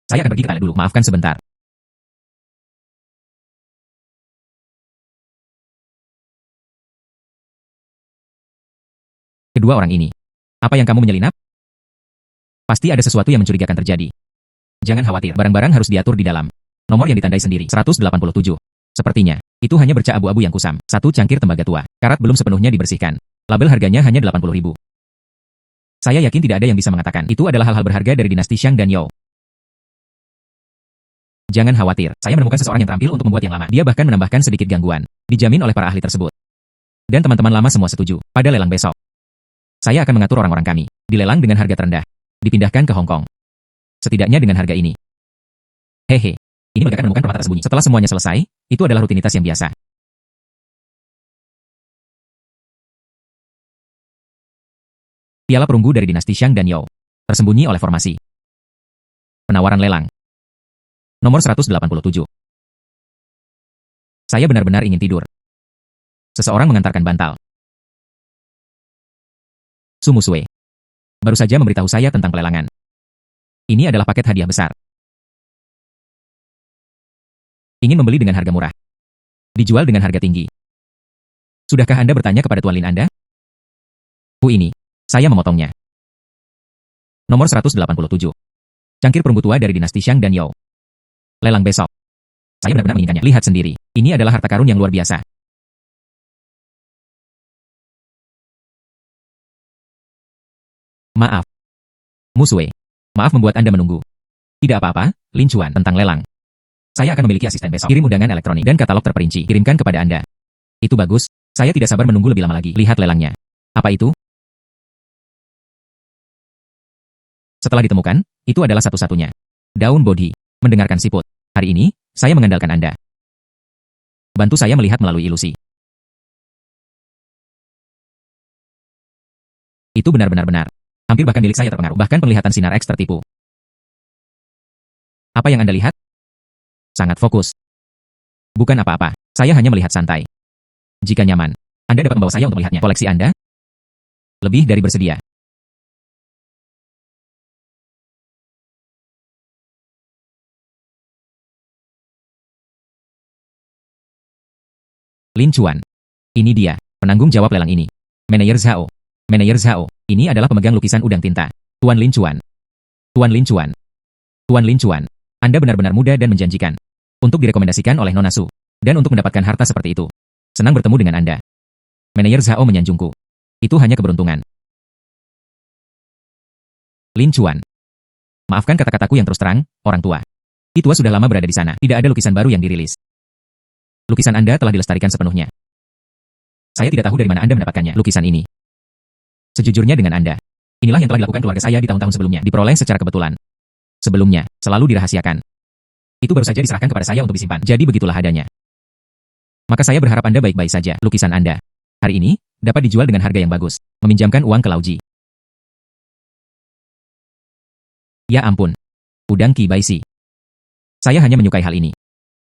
Saya akan pergi ke toilet dulu. Maafkan sebentar. Kedua orang ini. Apa yang kamu menyelinap? Pasti ada sesuatu yang mencurigakan terjadi. Jangan khawatir, barang-barang harus diatur di dalam. Nomor yang ditandai sendiri, 187. Sepertinya, itu hanya bercak abu-abu yang kusam. Satu cangkir tembaga tua. Karat belum sepenuhnya dibersihkan. Label harganya hanya 80.000. Saya yakin tidak ada yang bisa mengatakan itu adalah hal-hal berharga dari dinasti Shang dan Youo. Jangan khawatir, saya menemukan seseorang yang terampil untuk membuat yang lama. Dia bahkan menambahkan sedikit gangguan. Dijamin oleh para ahli tersebut. Dan teman-teman lama semua setuju. Pada lelang besok, saya akan mengatur orang-orang kami. Dilelang dengan harga terendah. Dipindahkan ke Hong Kong. Setidaknya dengan harga ini. Hehe. Ini mereka menemukan permata tersembunyi. Setelah semuanya selesai, itu adalah rutinitas yang biasa. Piala perunggu dari dinasti Shang dan Youo. Tersembunyi oleh formasi. Penawaran lelang. Nomor 187. Saya benar-benar ingin tidur. Seseorang mengantarkan bantal. Su Musue. Baru saja memberitahu saya tentang pelelangan. Ini adalah paket hadiah besar. Ingin membeli dengan harga murah. Dijual dengan harga tinggi. Sudahkah Anda bertanya kepada Tuan Lin Anda? Ini. Saya memotongnya. Nomor 187. Cangkir perunggu tua dari dinasti Shang dan Youo. Lelang besok. Saya benar-benar menginginkannya. Lihat sendiri. Ini adalah harta karun yang luar biasa. Maaf. Musue. Maaf membuat Anda menunggu. Tidak apa-apa, Lin Chuan, tentang lelang. Saya akan memiliki asisten besok. Kirim undangan elektronik dan katalog terperinci. Kirimkan kepada Anda. Itu bagus. Saya tidak sabar menunggu lebih lama lagi. Lihat lelangnya. Apa itu? Setelah ditemukan, itu adalah satu-satunya. Daun bodi. Mendengarkan siput. Hari ini, saya mengandalkan Anda. Bantu saya melihat melalui ilusi. Itu benar-benar benar. Hampir bahkan milik saya terpengaruh. Bahkan penglihatan sinar X tertipu. Apa yang Anda lihat? Sangat fokus. Bukan apa-apa. Saya hanya melihat santai. Jika nyaman, Anda dapat membawa saya untuk melihatnya. Koleksi Anda? Lebih dari bersedia. Lin Chuan. Ini dia, penanggung jawab lelang ini. Manajer Zhao. Manajer Zhao, ini adalah pemegang lukisan udang tinta. Tuan Lin Chuan. Tuan Lin Chuan. Tuan Lin Chuan. Anda benar-benar muda dan menjanjikan. Untuk direkomendasikan oleh Nona Su. Dan untuk mendapatkan harta seperti itu. Senang bertemu dengan Anda. Manajer Zhao menyanjungku. Itu hanya keberuntungan. Lin Chuan. Maafkan kata-kataku yang terus terang, orang tua. Itua sudah lama berada di sana. Tidak ada lukisan baru yang dirilis. Lukisan Anda telah dilestarikan sepenuhnya. Saya tidak tahu dari mana Anda mendapatkannya. Lukisan ini. Sejujurnya dengan Anda. Inilah yang telah dilakukan keluarga saya di tahun-tahun sebelumnya. Diperoleh secara kebetulan. Sebelumnya, selalu dirahasiakan. Itu baru saja diserahkan kepada saya untuk disimpan. Jadi begitulah adanya. Maka saya berharap Anda baik-baik saja. Lukisan Anda. Hari ini, dapat dijual dengan harga yang bagus. Meminjamkan uang ke Lauji. Ya ampun. Udang Qi Baishi. Saya hanya menyukai hal ini.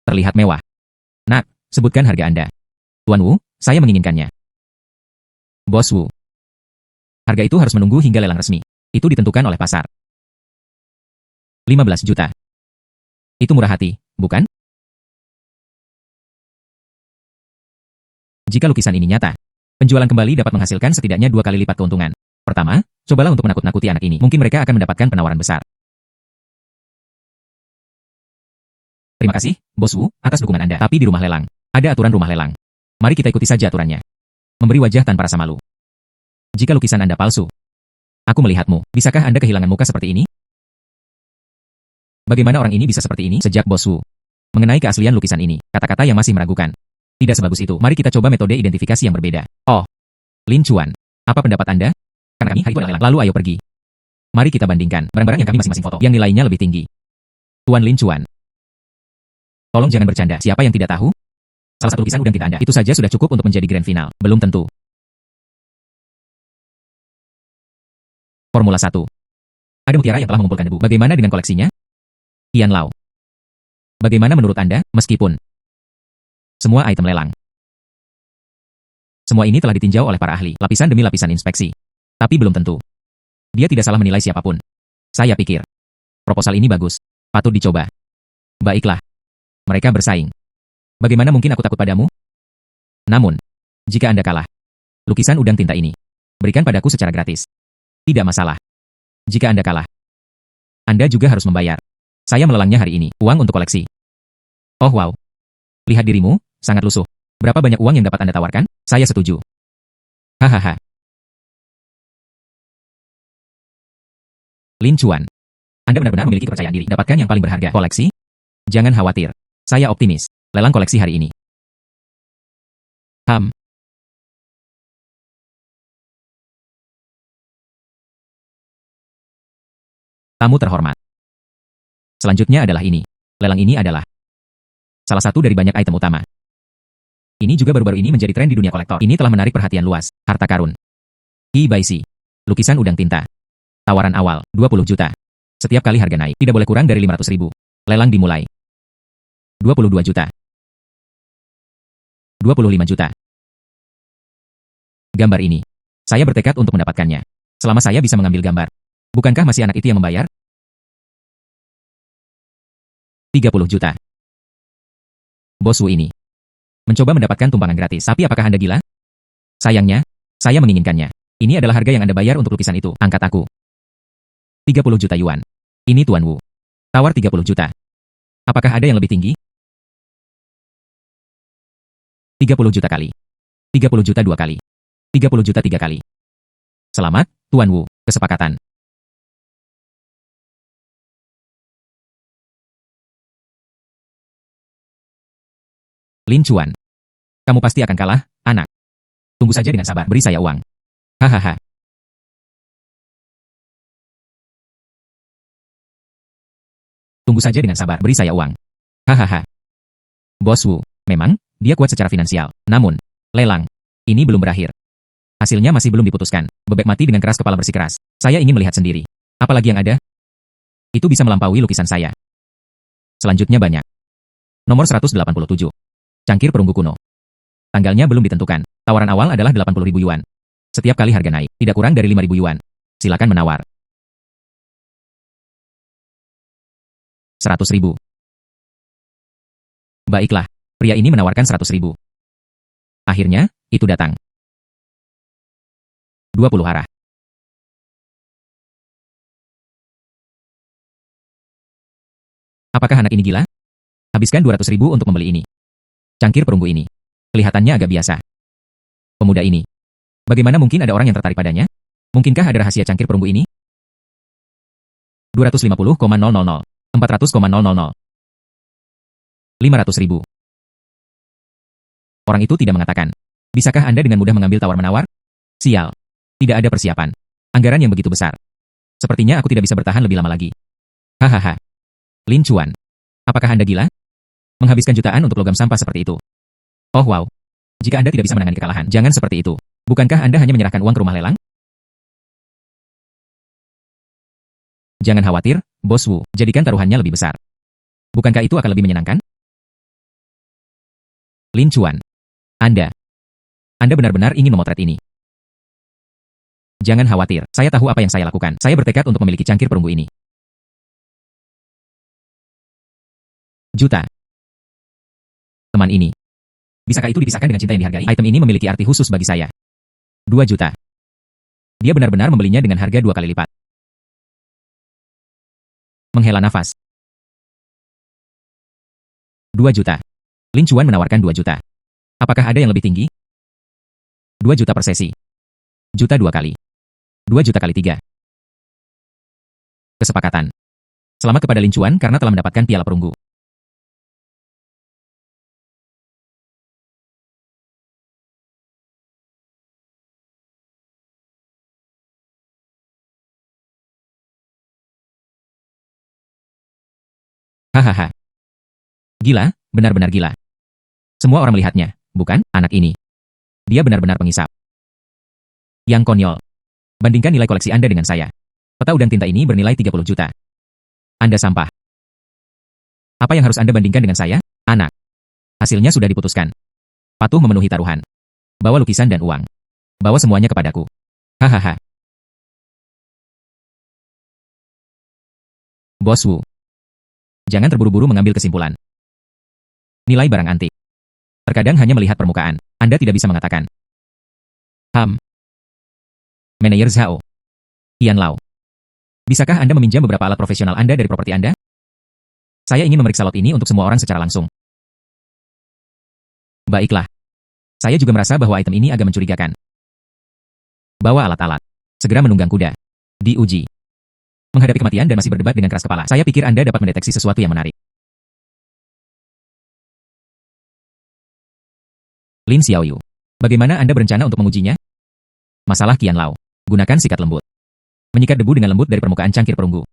Terlihat mewah. Nak, sebutkan harga Anda. Tuan Wu, saya menginginkannya. Bos Wu. Harga itu harus menunggu hingga lelang resmi. Itu ditentukan oleh pasar. 15 juta. Itu murah hati, bukan? Jika lukisan ini nyata, penjualan kembali dapat menghasilkan setidaknya 2 kali lipat keuntungan. Pertama, cobalah untuk menakut-nakuti anak ini. Mungkin mereka akan mendapatkan penawaran besar. Terima kasih, Bos Wu, atas dukungan Anda. Tapi di rumah lelang, ada aturan rumah lelang. Mari kita ikuti saja aturannya. Memberi wajah tanpa rasa malu. Jika lukisan Anda palsu, aku melihatmu. Bisakah Anda kehilangan muka seperti ini? Bagaimana orang ini bisa seperti ini? Sejak Bos Wu mengenai keaslian lukisan ini, kata-kata yang masih meragukan. Tidak sebagus itu. Mari kita coba metode identifikasi yang berbeda. Oh, Lin Chuan, apa pendapat Anda? Karena kami hari itu adalah lelang. Lalu ayo pergi. Mari kita bandingkan barang-barang yang kami masing-masing foto, yang nilainya lebih tinggi. Tuan Lin Chuan. Tolong jangan bercanda. Siapa yang tidak tahu? Salah satu lukisan udang tinta Anda. Itu saja sudah cukup untuk menjadi grand final. Belum tentu. Formula 1. Ada mutiara yang telah mengumpulkan debu. Bagaimana dengan koleksinya? Tian Lao. Bagaimana menurut Anda, meskipun semua item lelang? Semua ini telah ditinjau oleh para ahli, lapisan demi lapisan inspeksi. Tapi belum tentu. Dia tidak salah menilai siapapun. Saya pikir proposal ini bagus. Patut dicoba. Baiklah. Mereka bersaing. Bagaimana mungkin aku takut padamu? Namun, jika Anda kalah, lukisan udang tinta ini berikan padaku secara gratis. Tidak masalah. Jika Anda kalah, Anda juga harus membayar. Saya melelangnya hari ini. Uang untuk koleksi. Oh wow. Lihat dirimu, sangat lusuh. Berapa banyak uang yang dapat Anda tawarkan? Saya setuju. Hahaha. Lin Chuan. Anda benar-benar memiliki kepercayaan diri. Dapatkan yang paling berharga. Koleksi? Jangan khawatir. Saya optimis. Lelang koleksi hari ini. Tamu terhormat. Selanjutnya adalah ini. Lelang ini adalah salah satu dari banyak item utama. Ini juga baru-baru ini menjadi tren di dunia kolektor. Ini telah menarik perhatian luas. Harta karun. Ibaisi. Lukisan udang tinta. Tawaran awal, 20 juta. Setiap kali harga naik, tidak boleh kurang dari 500 ribu. Lelang dimulai. 22 juta. 25 juta. Gambar ini. Saya bertekad untuk mendapatkannya. Selama saya bisa mengambil gambar. Bukankah masih anak itu yang membayar? 30 juta. Bos Wu ini mencoba mendapatkan tumpangan gratis. Tapi apakah Anda gila? Sayangnya, saya menginginkannya. Ini adalah harga yang Anda bayar untuk lukisan itu. Angkat aku. 30 juta yuan. Ini Tuan Wu. Tawar 30 juta. Apakah ada yang lebih tinggi? 30 juta kali. 30 juta 2 kali. 30 juta 3 kali. Selamat, Tuan Wu. Kesepakatan. Lin Chuan. Kamu pasti akan kalah, anak. Tunggu saja dengan sabar. Beri saya uang. Hahaha. Tunggu saja dengan sabar. Beri saya uang. Hahaha. Bos Wu, memang, dia kuat secara finansial. Namun, lelang. Ini belum berakhir. Hasilnya masih belum diputuskan. Bebek mati dengan keras kepala bersikeras. Saya ingin melihat sendiri. Apalagi yang ada? Itu bisa melampaui lukisan saya. Selanjutnya banyak. Nomor 187. Cangkir perunggu kuno. Tanggalnya belum ditentukan. Tawaran awal adalah 80.000 yuan. Setiap kali harga naik, tidak kurang dari 5.000 yuan. Silakan menawar. 100.000. Baiklah, pria ini menawarkan 100.000. Akhirnya, itu datang. 20 arah. Apakah anak ini gila? Habiskan 200.000 untuk membeli ini. Cangkir perunggu ini. Kelihatannya agak biasa. Pemuda ini. Bagaimana mungkin ada orang yang tertarik padanya? Mungkinkah ada rahasia cangkir perunggu ini? 250,000. 400,000. 500.000. Orang itu tidak mengatakan. Bisakah Anda dengan mudah mengambil tawar-menawar? Sial. Tidak ada persiapan. Anggaran yang begitu besar. Sepertinya aku tidak bisa bertahan lebih lama lagi. Hahaha. Lin Chuan. Apakah Anda gila? Menghabiskan jutaan untuk logam sampah seperti itu. Oh wow. Jika Anda tidak bisa menangani kekalahan, jangan seperti itu. Bukankah Anda hanya menyerahkan uang ke rumah lelang? Jangan khawatir, Bos Wu, jadikan taruhannya lebih besar. Bukankah itu akan lebih menyenangkan? Lin Chuan. Anda benar-benar ingin memotret ini. Jangan khawatir, saya tahu apa yang saya lakukan. Saya bertekad untuk memiliki cangkir perunggu ini. Juta. Teman ini. Bisakah itu dipisahkan dengan cinta yang dihargai? Item ini memiliki arti khusus bagi saya. 2 juta. Dia benar-benar membelinya dengan harga 2 kali lipat. Menghela nafas. 2 juta. Lin Chuan menawarkan 2 juta. Apakah ada yang lebih tinggi? 2 juta per sesi. Juta 2 kali. 2 juta kali 3. Kesepakatan. Selamat kepada Lin Chuan karena telah mendapatkan piala perunggu. Hahaha. Gila, benar-benar gila. Semua orang melihatnya, bukan? Anak ini. Dia benar-benar pengisap. Yang konyol. Bandingkan nilai koleksi Anda dengan saya. Peta udang tinta ini bernilai 30 juta. Anda sampah. Apa yang harus Anda bandingkan dengan saya? Anak. Hasilnya sudah diputuskan. Patuh memenuhi taruhan. Bawa lukisan dan uang. Bawa semuanya kepadaku. Hahaha. Bos Wu. Jangan terburu-buru mengambil kesimpulan. Nilai barang antik. Terkadang hanya melihat permukaan. Anda tidak bisa mengatakan. Manajer Zhao. Ian Lau. Bisakah Anda meminjam beberapa alat profesional Anda dari properti Anda? Saya ingin memeriksa lot ini untuk semua orang secara langsung. Baiklah. Saya juga merasa bahwa item ini agak mencurigakan. Bawa alat-alat. Segera menunggang kuda. Diuji. Menghadapi kematian dan masih berdebat dengan keras kepala. Saya pikir Anda dapat mendeteksi sesuatu yang menarik. Lin Xiaoyu. Bagaimana Anda berencana untuk mengujinya? Masalah Qian Lao. Gunakan sikat lembut. Menyikat debu dengan lembut dari permukaan cangkir perunggu.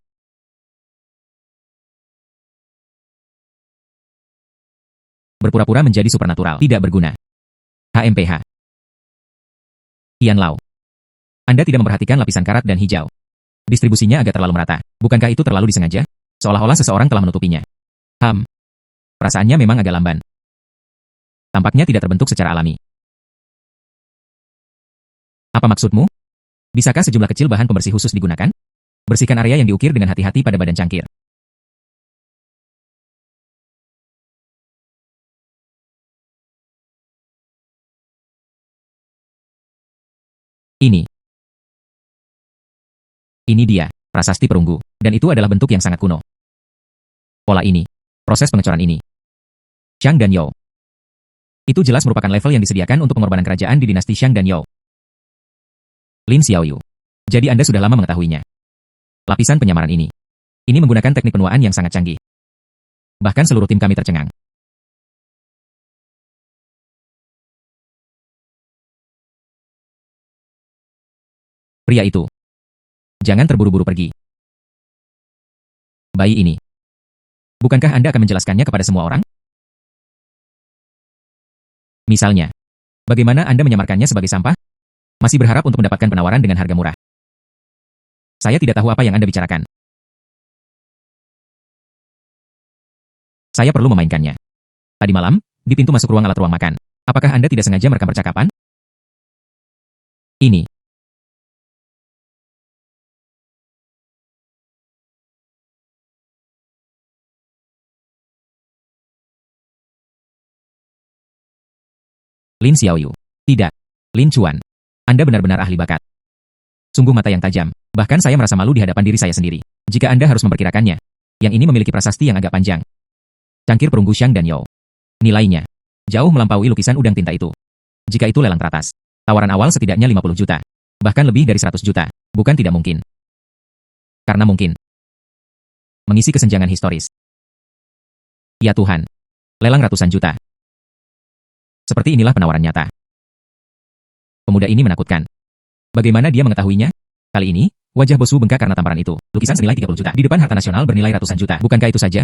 Berpura-pura menjadi supernatural. Tidak berguna. HMPH. Qian Lao. Anda tidak memperhatikan lapisan karat dan hijau. Distribusinya agak terlalu merata. Bukankah itu terlalu disengaja? Seolah-olah seseorang telah menutupinya. Perasaannya memang agak lamban. Tampaknya tidak terbentuk secara alami. Apa maksudmu? Bisakah sejumlah kecil bahan pembersih khusus digunakan? Bersihkan area yang diukir dengan hati-hati pada badan cangkir. Ini dia, prasasti perunggu. Dan itu adalah bentuk yang sangat kuno. Pola ini, proses pengecoran ini. Xiang dan You. Itu jelas merupakan level yang disediakan untuk pengorbanan kerajaan di dinasti Xiang dan You. Lin Xiaoyu. Jadi Anda sudah lama mengetahuinya. Lapisan penyamaran ini. Ini menggunakan teknik penuaan yang sangat canggih. Bahkan seluruh tim kami tercengang. Pria itu. Jangan terburu-buru pergi. Bayi ini. Bukankah Anda akan menjelaskannya kepada semua orang? Misalnya, bagaimana Anda menyamarkannya sebagai sampah? Masih berharap untuk mendapatkan penawaran dengan harga murah. Saya tidak tahu apa yang Anda bicarakan. Saya perlu memainkannya. Tadi malam, di pintu masuk ruang makan. Apakah Anda tidak sengaja merekam percakapan? Ini. Lin Xiaoyu. Tidak. Lin Chuan. Anda benar-benar ahli bakat. Sungguh mata yang tajam. Bahkan saya merasa malu di hadapan diri saya sendiri. Jika Anda harus memperkirakannya. Yang ini memiliki prasasti yang agak panjang. Cangkir perunggu Xiang dan You. Nilainya jauh melampaui lukisan udang tinta itu. Jika itu lelang teratas, tawaran awal setidaknya 50 juta. Bahkan lebih dari 100 juta. Bukan tidak mungkin. Karena mungkin. Mengisi kesenjangan historis. Ya Tuhan. Lelang ratusan juta. Seperti inilah penawaran nyata. Pemuda ini menakutkan. Bagaimana dia mengetahuinya? Kali ini, wajah Bos Wu bengkak karena tamparan itu. Lukisan senilai 30 juta. Di depan harta nasional bernilai ratusan juta. Bukankah itu saja?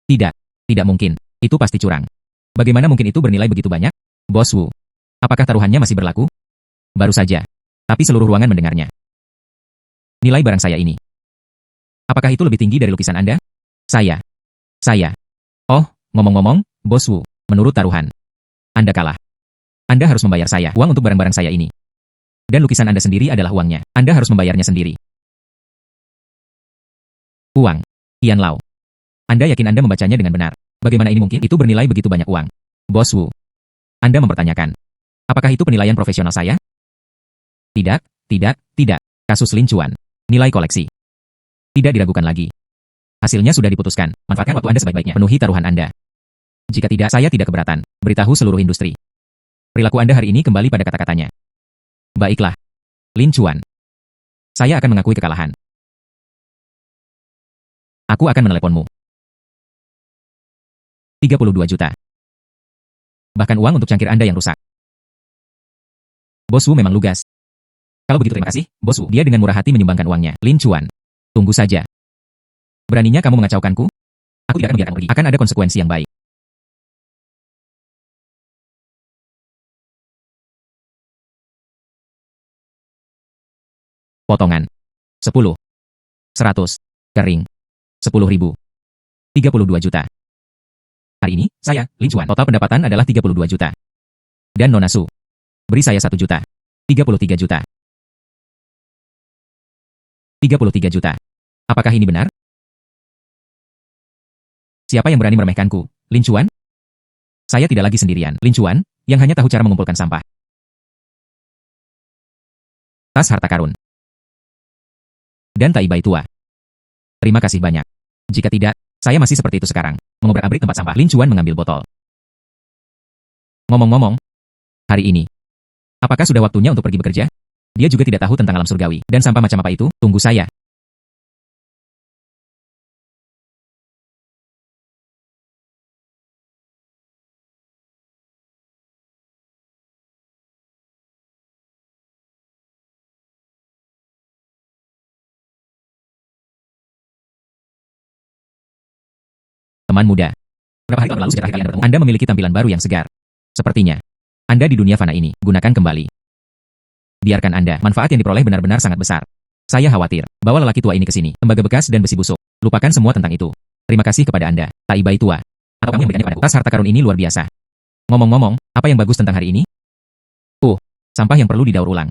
Tidak. Tidak mungkin. Itu pasti curang. Bagaimana mungkin itu bernilai begitu banyak? Bos Wu. Apakah taruhannya masih berlaku? Baru saja. Tapi seluruh ruangan mendengarnya. Nilai barang saya ini. Apakah itu lebih tinggi dari lukisan Anda? Saya. Oh, ngomong-ngomong, Bos Wu, menurut taruhan. Anda kalah. Anda harus membayar saya uang untuk barang-barang saya ini. Dan lukisan Anda sendiri adalah uangnya. Anda harus membayarnya sendiri. Uang. Qian Lao. Anda yakin Anda membacanya dengan benar? Bagaimana ini mungkin? Itu bernilai begitu banyak uang. Bos Wu. Anda mempertanyakan. Apakah itu penilaian profesional saya? Tidak. Kasus Lin Chuan. Nilai koleksi. Tidak diragukan lagi. Hasilnya sudah diputuskan. Manfaatkan waktu Anda sebaik-baiknya. Penuhi taruhan Anda. Jika tidak, saya tidak keberatan. Beritahu seluruh industri. Perilaku Anda hari ini kembali pada kata-katanya. Baiklah. Lin Chuan. Saya akan mengakui kekalahan. Aku akan meneleponmu. 32 juta. Bahkan uang untuk cangkir Anda yang rusak. Bos Wu memang lugas. Kalau begitu terima kasih, Bos Wu. Dia dengan murah hati menyumbangkan uangnya. Lin Chuan. Tunggu saja. Beraninya kamu mengacaukanku? Aku tidak akan membiarkanmu pergi. Akan ada konsekuensi yang baik. Potongan. 10. 100. Kering. 10.000. 32 juta. Hari ini, saya, Lin Chuan. Total pendapatan adalah 32 juta. Dan Nona Su. Beri saya 1 juta. 33 juta. 33 juta. Apakah ini benar? Siapa yang berani meremehkanku? Lin Chuan? Saya tidak lagi sendirian. Lin Chuan, yang hanya tahu cara mengumpulkan sampah. Tas harta karun. Dan tai bai tua. Terima kasih banyak. Jika tidak, saya masih seperti itu sekarang. Mengobrak-abrik tempat sampah. Lin Chuan mengambil botol. Ngomong-ngomong, hari ini, apakah sudah waktunya untuk pergi bekerja? Dia juga tidak tahu tentang alam surgawi dan sampah macam apa itu. Tunggu saya. Teman muda. Beberapa hari lalu sejak terakhir kalian bertemu, Anda memiliki tampilan baru yang segar. Sepertinya, Anda di dunia fana ini, gunakan kembali. Biarkan Anda, manfaat yang diperoleh benar-benar sangat besar. Saya khawatir, bawa lelaki tua ini ke sini, tembaga bekas dan besi busuk. Lupakan semua tentang itu. Terima kasih kepada Anda, Taibai tua. Atau kamu yang berikannya padaku. Tas harta karun ini luar biasa. Ngomong-ngomong, apa yang bagus tentang hari ini? Sampah yang perlu didaur ulang.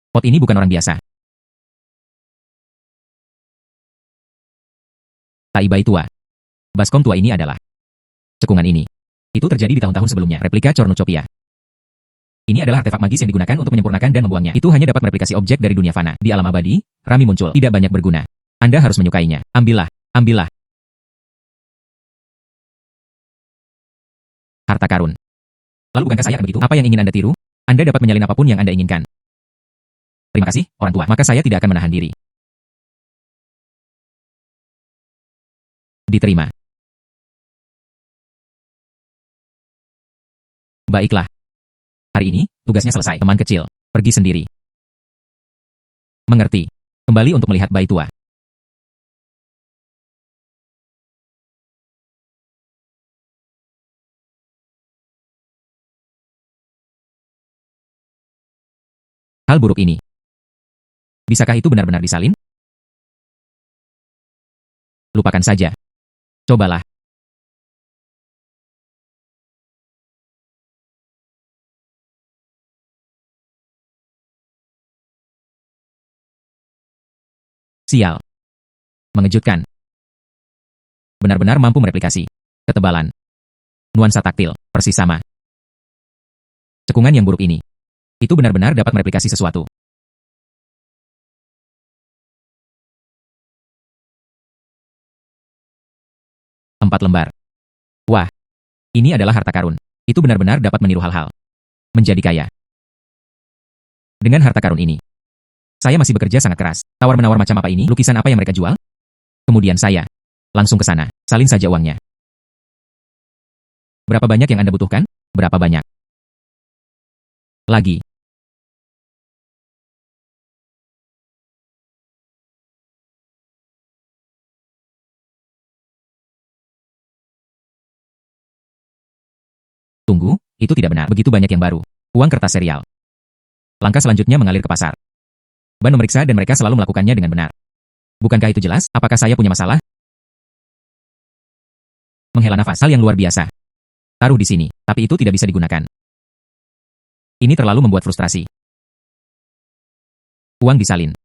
Pot ini bukan orang biasa. Taibai tua. Baskom tua ini adalah cekungan ini. Itu terjadi di tahun-tahun sebelumnya. Replika Cornucopia. Ini adalah artefak magis yang digunakan untuk menyempurnakan dan membuangnya. Itu hanya dapat mereplikasi objek dari dunia fana. Di alam abadi, Rami muncul. Tidak banyak berguna. Anda harus menyukainya. Ambillah. Ambillah. Harta karun. Lalu bukankah saya akan begitu? Apa yang ingin Anda tiru? Anda dapat menyalin apapun yang Anda inginkan. Terima kasih, orang tua. Maka saya tidak akan menahan diri. Diterima. Baiklah. Hari ini, tugasnya selesai. Teman kecil, pergi sendiri. Mengerti. Kembali untuk melihat bayi tua. Hal buruk ini. Bisakah itu benar-benar disalin? Lupakan saja. Cobalah. Sial. Mengejutkan. Benar-benar mampu mereplikasi. Ketebalan. Nuansa taktil, persis sama. Cekungan yang buruk ini. Itu benar-benar dapat mereplikasi sesuatu. Empat lembar. Wah. Ini adalah harta karun. Itu benar-benar dapat meniru hal-hal. Menjadi kaya. Dengan harta karun ini. Saya masih bekerja sangat keras. Tawar-menawar macam apa ini? Lukisan apa yang mereka jual? Kemudian saya. Langsung ke sana. Salin saja uangnya. Berapa banyak yang Anda butuhkan? Berapa banyak? Lagi. Tunggu, itu tidak benar. Begitu banyak yang baru. Uang kertas serial. Langkah selanjutnya mengalir ke pasar. Ban memeriksa dan mereka selalu melakukannya dengan benar. Bukankah itu jelas? Apakah saya punya masalah? Menghela nafas. Hal yang luar biasa. Taruh di sini, tapi itu tidak bisa digunakan. Ini terlalu membuat frustrasi. Uang disalin.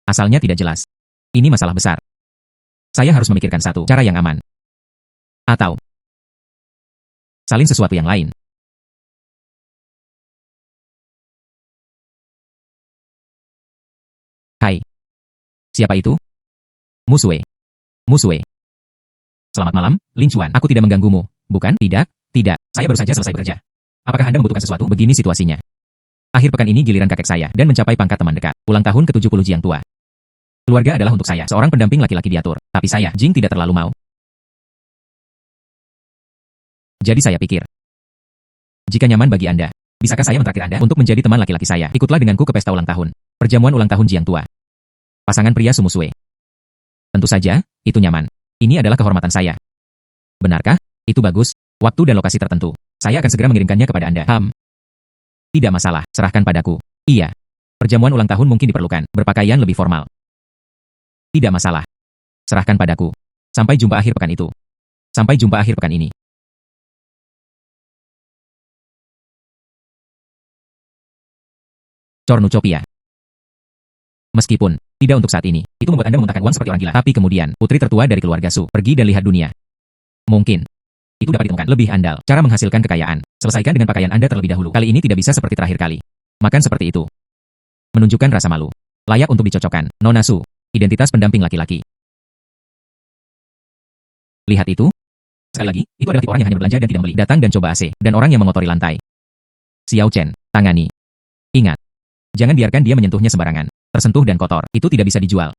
Asalnya tidak jelas. Ini masalah besar. Saya harus memikirkan satu cara yang aman. Atau salin sesuatu yang lain. Hai. Siapa itu? Musue. Musue. Selamat malam, Lin Chuan. Aku tidak mengganggumu, bukan? Tidak, tidak. Saya baru saja selesai bekerja. Apakah Anda membutuhkan sesuatu? Begini situasinya. Akhir pekan ini giliran kakek saya dan mencapai pangkat teman dekat. Ulang tahun ke-70 Jiang tua. Keluarga adalah untuk saya. Seorang pendamping laki-laki diatur. Tapi saya, Jing tidak terlalu mau. Jadi saya pikir. Jika nyaman bagi Anda, bisakah saya mentraktir Anda untuk menjadi teman laki-laki saya? Ikutlah denganku ke pesta ulang tahun. Perjamuan ulang tahun Jiang tua. Pasangan pria Sumusue. Tentu saja, itu nyaman. Ini adalah kehormatan saya. Benarkah? Itu bagus. Waktu dan lokasi tertentu. Saya akan segera mengirimkannya kepada Anda. Tidak masalah, serahkan padaku. Iya. Perjamuan ulang tahun mungkin diperlukan. Berpakaian lebih formal. Tidak masalah. Serahkan padaku. Sampai jumpa akhir pekan itu. Sampai jumpa akhir pekan ini. Cornucopia. Meskipun tidak untuk saat ini, itu membuat Anda memuntahkan uang seperti orang gila. Tapi kemudian, putri tertua dari keluarga Su pergi dan lihat dunia. Mungkin itu dapat ditemukan lebih andal. Cara menghasilkan kekayaan. Selesaikan dengan pakaian Anda terlebih dahulu. Kali ini tidak bisa seperti terakhir kali. Makan seperti itu. Menunjukkan rasa malu. Layak untuk dicocokkan. Nona Su. Identitas pendamping laki-laki. Lihat itu. Sekali lagi, itu adalah tipe orang yang hanya berbelanja dan tidak membeli. Datang dan coba AC, dan orang yang mengotori lantai. Xiao Chen, tangani. Ingat, jangan biarkan dia menyentuhnya sembarangan. Tersentuh dan kotor, itu tidak bisa dijual.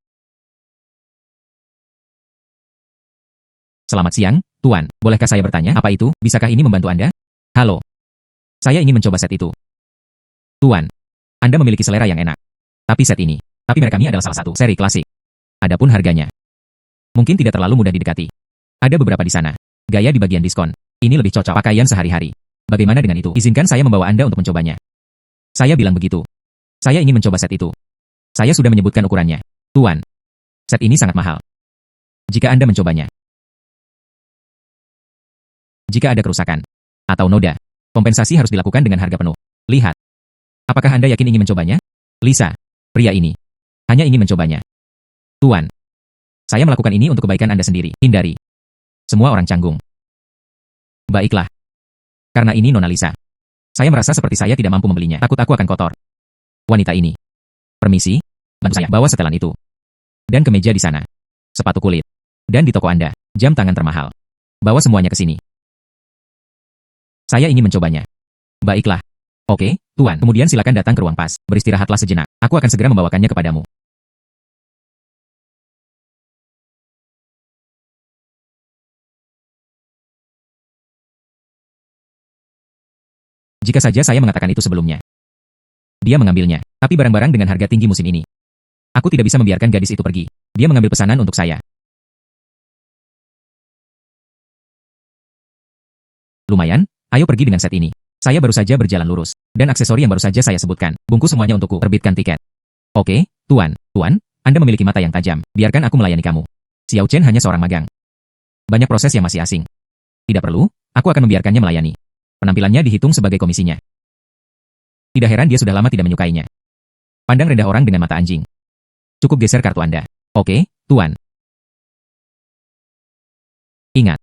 Selamat siang, Tuan. Bolehkah saya bertanya, apa itu? Bisakah ini membantu Anda? Halo. Saya ingin mencoba set itu. Tuan, Anda memiliki selera yang enak. Tapi set ini, merek kami adalah salah satu seri klasik. Adapun harganya, mungkin tidak terlalu mudah didekati. Ada beberapa di sana. Gaya di bagian diskon. Ini lebih cocok pakaian sehari-hari. Bagaimana dengan itu? Izinkan saya membawa Anda untuk mencobanya. Saya bilang begitu. Saya ingin mencoba set itu. Saya sudah menyebutkan ukurannya. Tuan, set ini sangat mahal. Jika Anda mencobanya. Jika ada kerusakan atau noda, kompensasi harus dilakukan dengan harga penuh. Lihat. Apakah Anda yakin ingin mencobanya? Lisa, pria ini hanya ingin mencobanya. Tuan, saya melakukan ini untuk kebaikan Anda sendiri. Hindari. Semua orang canggung. Baiklah. Karena ini Nona Lisa. Saya merasa seperti saya tidak mampu membelinya. Takut aku akan kotor. Wanita ini. Permisi, bantu saya bawa setelan itu. Dan kemeja di sana. Sepatu kulit. Dan di toko Anda, jam tangan termahal. Bawa semuanya ke sini. Saya ingin mencobanya. Baiklah. Oke, Tuan. Kemudian silakan datang ke ruang pas. Beristirahatlah sejenak. Aku akan segera membawakannya kepadamu. Jika saja saya mengatakan itu sebelumnya. Dia mengambilnya, tapi barang-barang dengan harga tinggi musim ini. Aku tidak bisa membiarkan gadis itu pergi. Dia mengambil pesanan untuk saya. Lumayan, ayo pergi dengan set ini. Saya baru saja berjalan lurus, dan aksesori yang baru saja saya sebutkan. Bungkus semuanya untukku, terbitkan tiket. Oke, Tuan, Anda memiliki mata yang tajam. Biarkan aku melayani kamu. Xiao Chen hanya seorang magang. Banyak proses yang masih asing. Tidak perlu, aku akan membiarkannya melayani. Penampilannya dihitung sebagai komisinya. Tidak heran dia sudah lama tidak menyukainya. Pandang rendah orang dengan mata anjing. Cukup geser kartu Anda. Oke, Tuan. Ingat,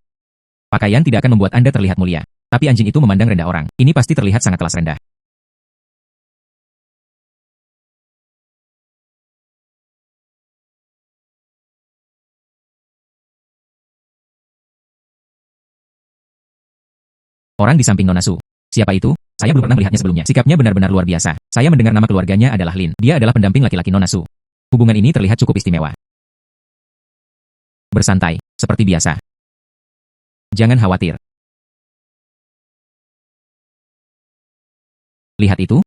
pakaian tidak akan membuat Anda terlihat mulia. Tapi anjing itu memandang rendah orang. Ini pasti terlihat sangat kelas rendah. Orang di samping Nona Su. Siapa itu? Saya belum pernah melihatnya sebelumnya. Sikapnya benar-benar luar biasa. Saya mendengar nama keluarganya adalah Lin. Dia adalah pendamping laki-laki Nona Su. Hubungan ini terlihat cukup istimewa. Bersantai, seperti biasa. Jangan khawatir. Lihat itu.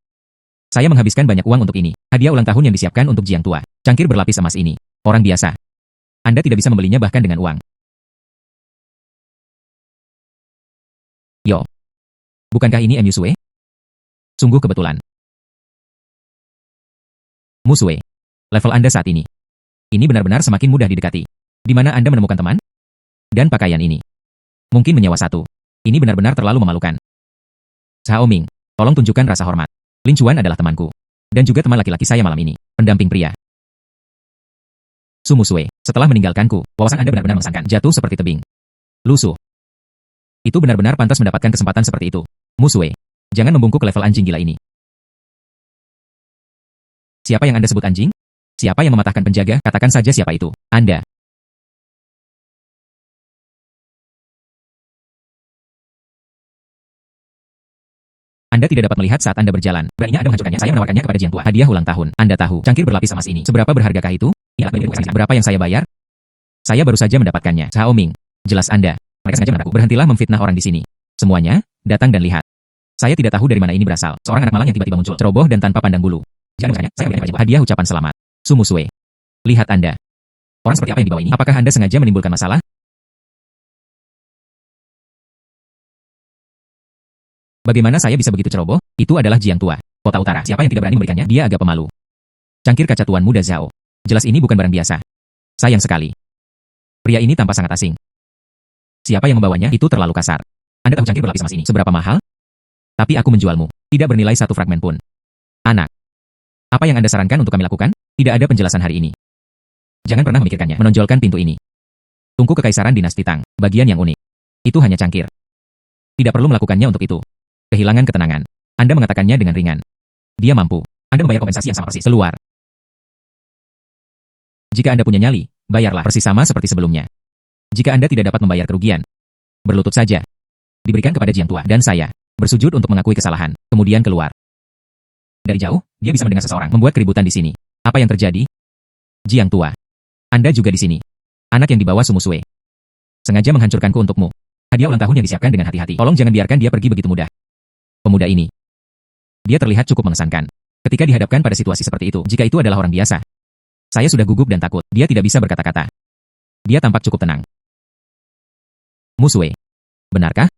Saya menghabiskan banyak uang untuk ini. Hadiah ulang tahun yang disiapkan untuk Jiang tua. Cangkir berlapis emas ini. Orang biasa. Anda tidak bisa membelinya bahkan dengan uang. Yo. Bukankah ini Musue? Sungguh kebetulan. Musue. Level Anda saat ini. Ini benar-benar semakin mudah didekati. Di mana Anda menemukan teman? Dan pakaian ini. Mungkin menyewa satu. Ini benar-benar terlalu memalukan. Xiao Ming, tolong tunjukkan rasa hormat. Lin Chuan adalah temanku. Dan juga teman laki-laki saya malam ini. Pendamping pria. Su Musue, setelah meninggalkanku, wawasan Anda benar-benar mengesankan. Jatuh seperti tebing. Lusuh. Itu benar-benar pantas mendapatkan kesempatan seperti itu. Musue, jangan membungkuk ke level anjing gila ini. Siapa yang Anda sebut anjing? Siapa yang mematahkan penjaga? Katakan saja siapa itu. Anda. Anda tidak dapat melihat saat Anda berjalan. Beraninya Anda menghancurkannya. Saya menawarkannya kepada Jiang tua. Hadiah ulang tahun. Anda tahu, cangkir berlapis emas ini. Seberapa berhargakah itu? Berapa yang saya bayar? Saya baru saja mendapatkannya. Xiao Ming. Jelas Anda. Mereka sengaja menakutku. Berhentilah memfitnah orang di sini. Semuanya, datang dan lihat. Saya tidak tahu dari mana ini berasal. Seorang anak malang yang tiba-tiba muncul. Ceroboh dan tanpa pandang bulu. Jangan bertanya, saya berikan hadiah ucapan selamat. Su Musue. Lihat Anda. Orang seperti apa yang dibawa ini? Apakah Anda sengaja menimbulkan masalah? Bagaimana saya bisa begitu ceroboh? Itu adalah Jiang tua. Kota Utara. Siapa yang tidak berani memberikannya? Dia agak pemalu. Cangkir kaca tuan muda Zhao. Jelas ini bukan barang biasa. Sayang sekali. Pria ini tampak sangat asing. Siapa yang membawanya? Itu terlalu kasar. Anda tahu cangkir berlapis emas ini seberapa mahal? Tapi aku menjualmu. Tidak bernilai satu fragmen pun. Anak. Apa yang Anda sarankan untuk kami lakukan? Tidak ada penjelasan hari ini. Jangan pernah memikirkannya. Menonjolkan pintu ini. Tungku Kekaisaran Dinasti Tang. Bagian yang unik. Itu hanya cangkir. Tidak perlu melakukannya untuk itu. Kehilangan ketenangan. Anda mengatakannya dengan ringan. Dia mampu. Anda membayar kompensasi yang sama persis. Keluar. Jika Anda punya nyali, bayarlah persis sama seperti sebelumnya. Jika Anda tidak dapat membayar kerugian, berlutut saja. Diberikan kepada Jiang Tua, dan saya bersujud untuk mengakui kesalahan, kemudian keluar. Dari jauh, dia bisa mendengar seseorang membuat keributan di sini. Apa yang terjadi? Jiang Tua, Anda juga di sini. Anak yang dibawa Sumusue. Sengaja menghancurkanku untukmu. Hadiah ulang tahun yang disiapkan dengan hati-hati. Tolong jangan biarkan dia pergi begitu mudah. Pemuda ini. Dia terlihat cukup mengesankan. Ketika dihadapkan pada situasi seperti itu, jika itu adalah orang biasa. Saya sudah gugup dan takut. Dia tidak bisa berkata-kata. Dia tampak cukup tenang. Musue. Benarkah?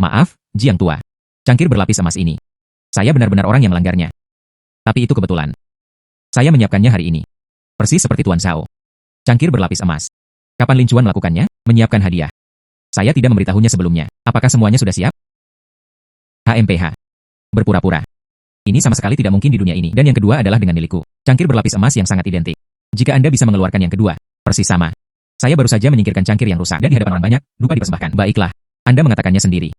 Maaf, Jiang Tua. Cangkir berlapis emas ini. Saya benar-benar orang yang melanggarnya. Tapi itu kebetulan. Saya menyiapkannya hari ini. Persis seperti Tuan Zhao. Cangkir berlapis emas. Kapan Lin Chuan melakukannya? Menyiapkan hadiah. Saya tidak memberitahunya sebelumnya. Apakah semuanya sudah siap? HMPH. Berpura-pura. Ini sama sekali tidak mungkin di dunia ini. Dan yang kedua adalah dengan milikku. Cangkir berlapis emas yang sangat identik. Jika Anda bisa mengeluarkan yang kedua, persis sama. Saya baru saja menyingkirkan cangkir yang rusak. Dan di hadapan orang banyak, lupa dipersembahkan. Baiklah. Anda mengatakannya sendiri.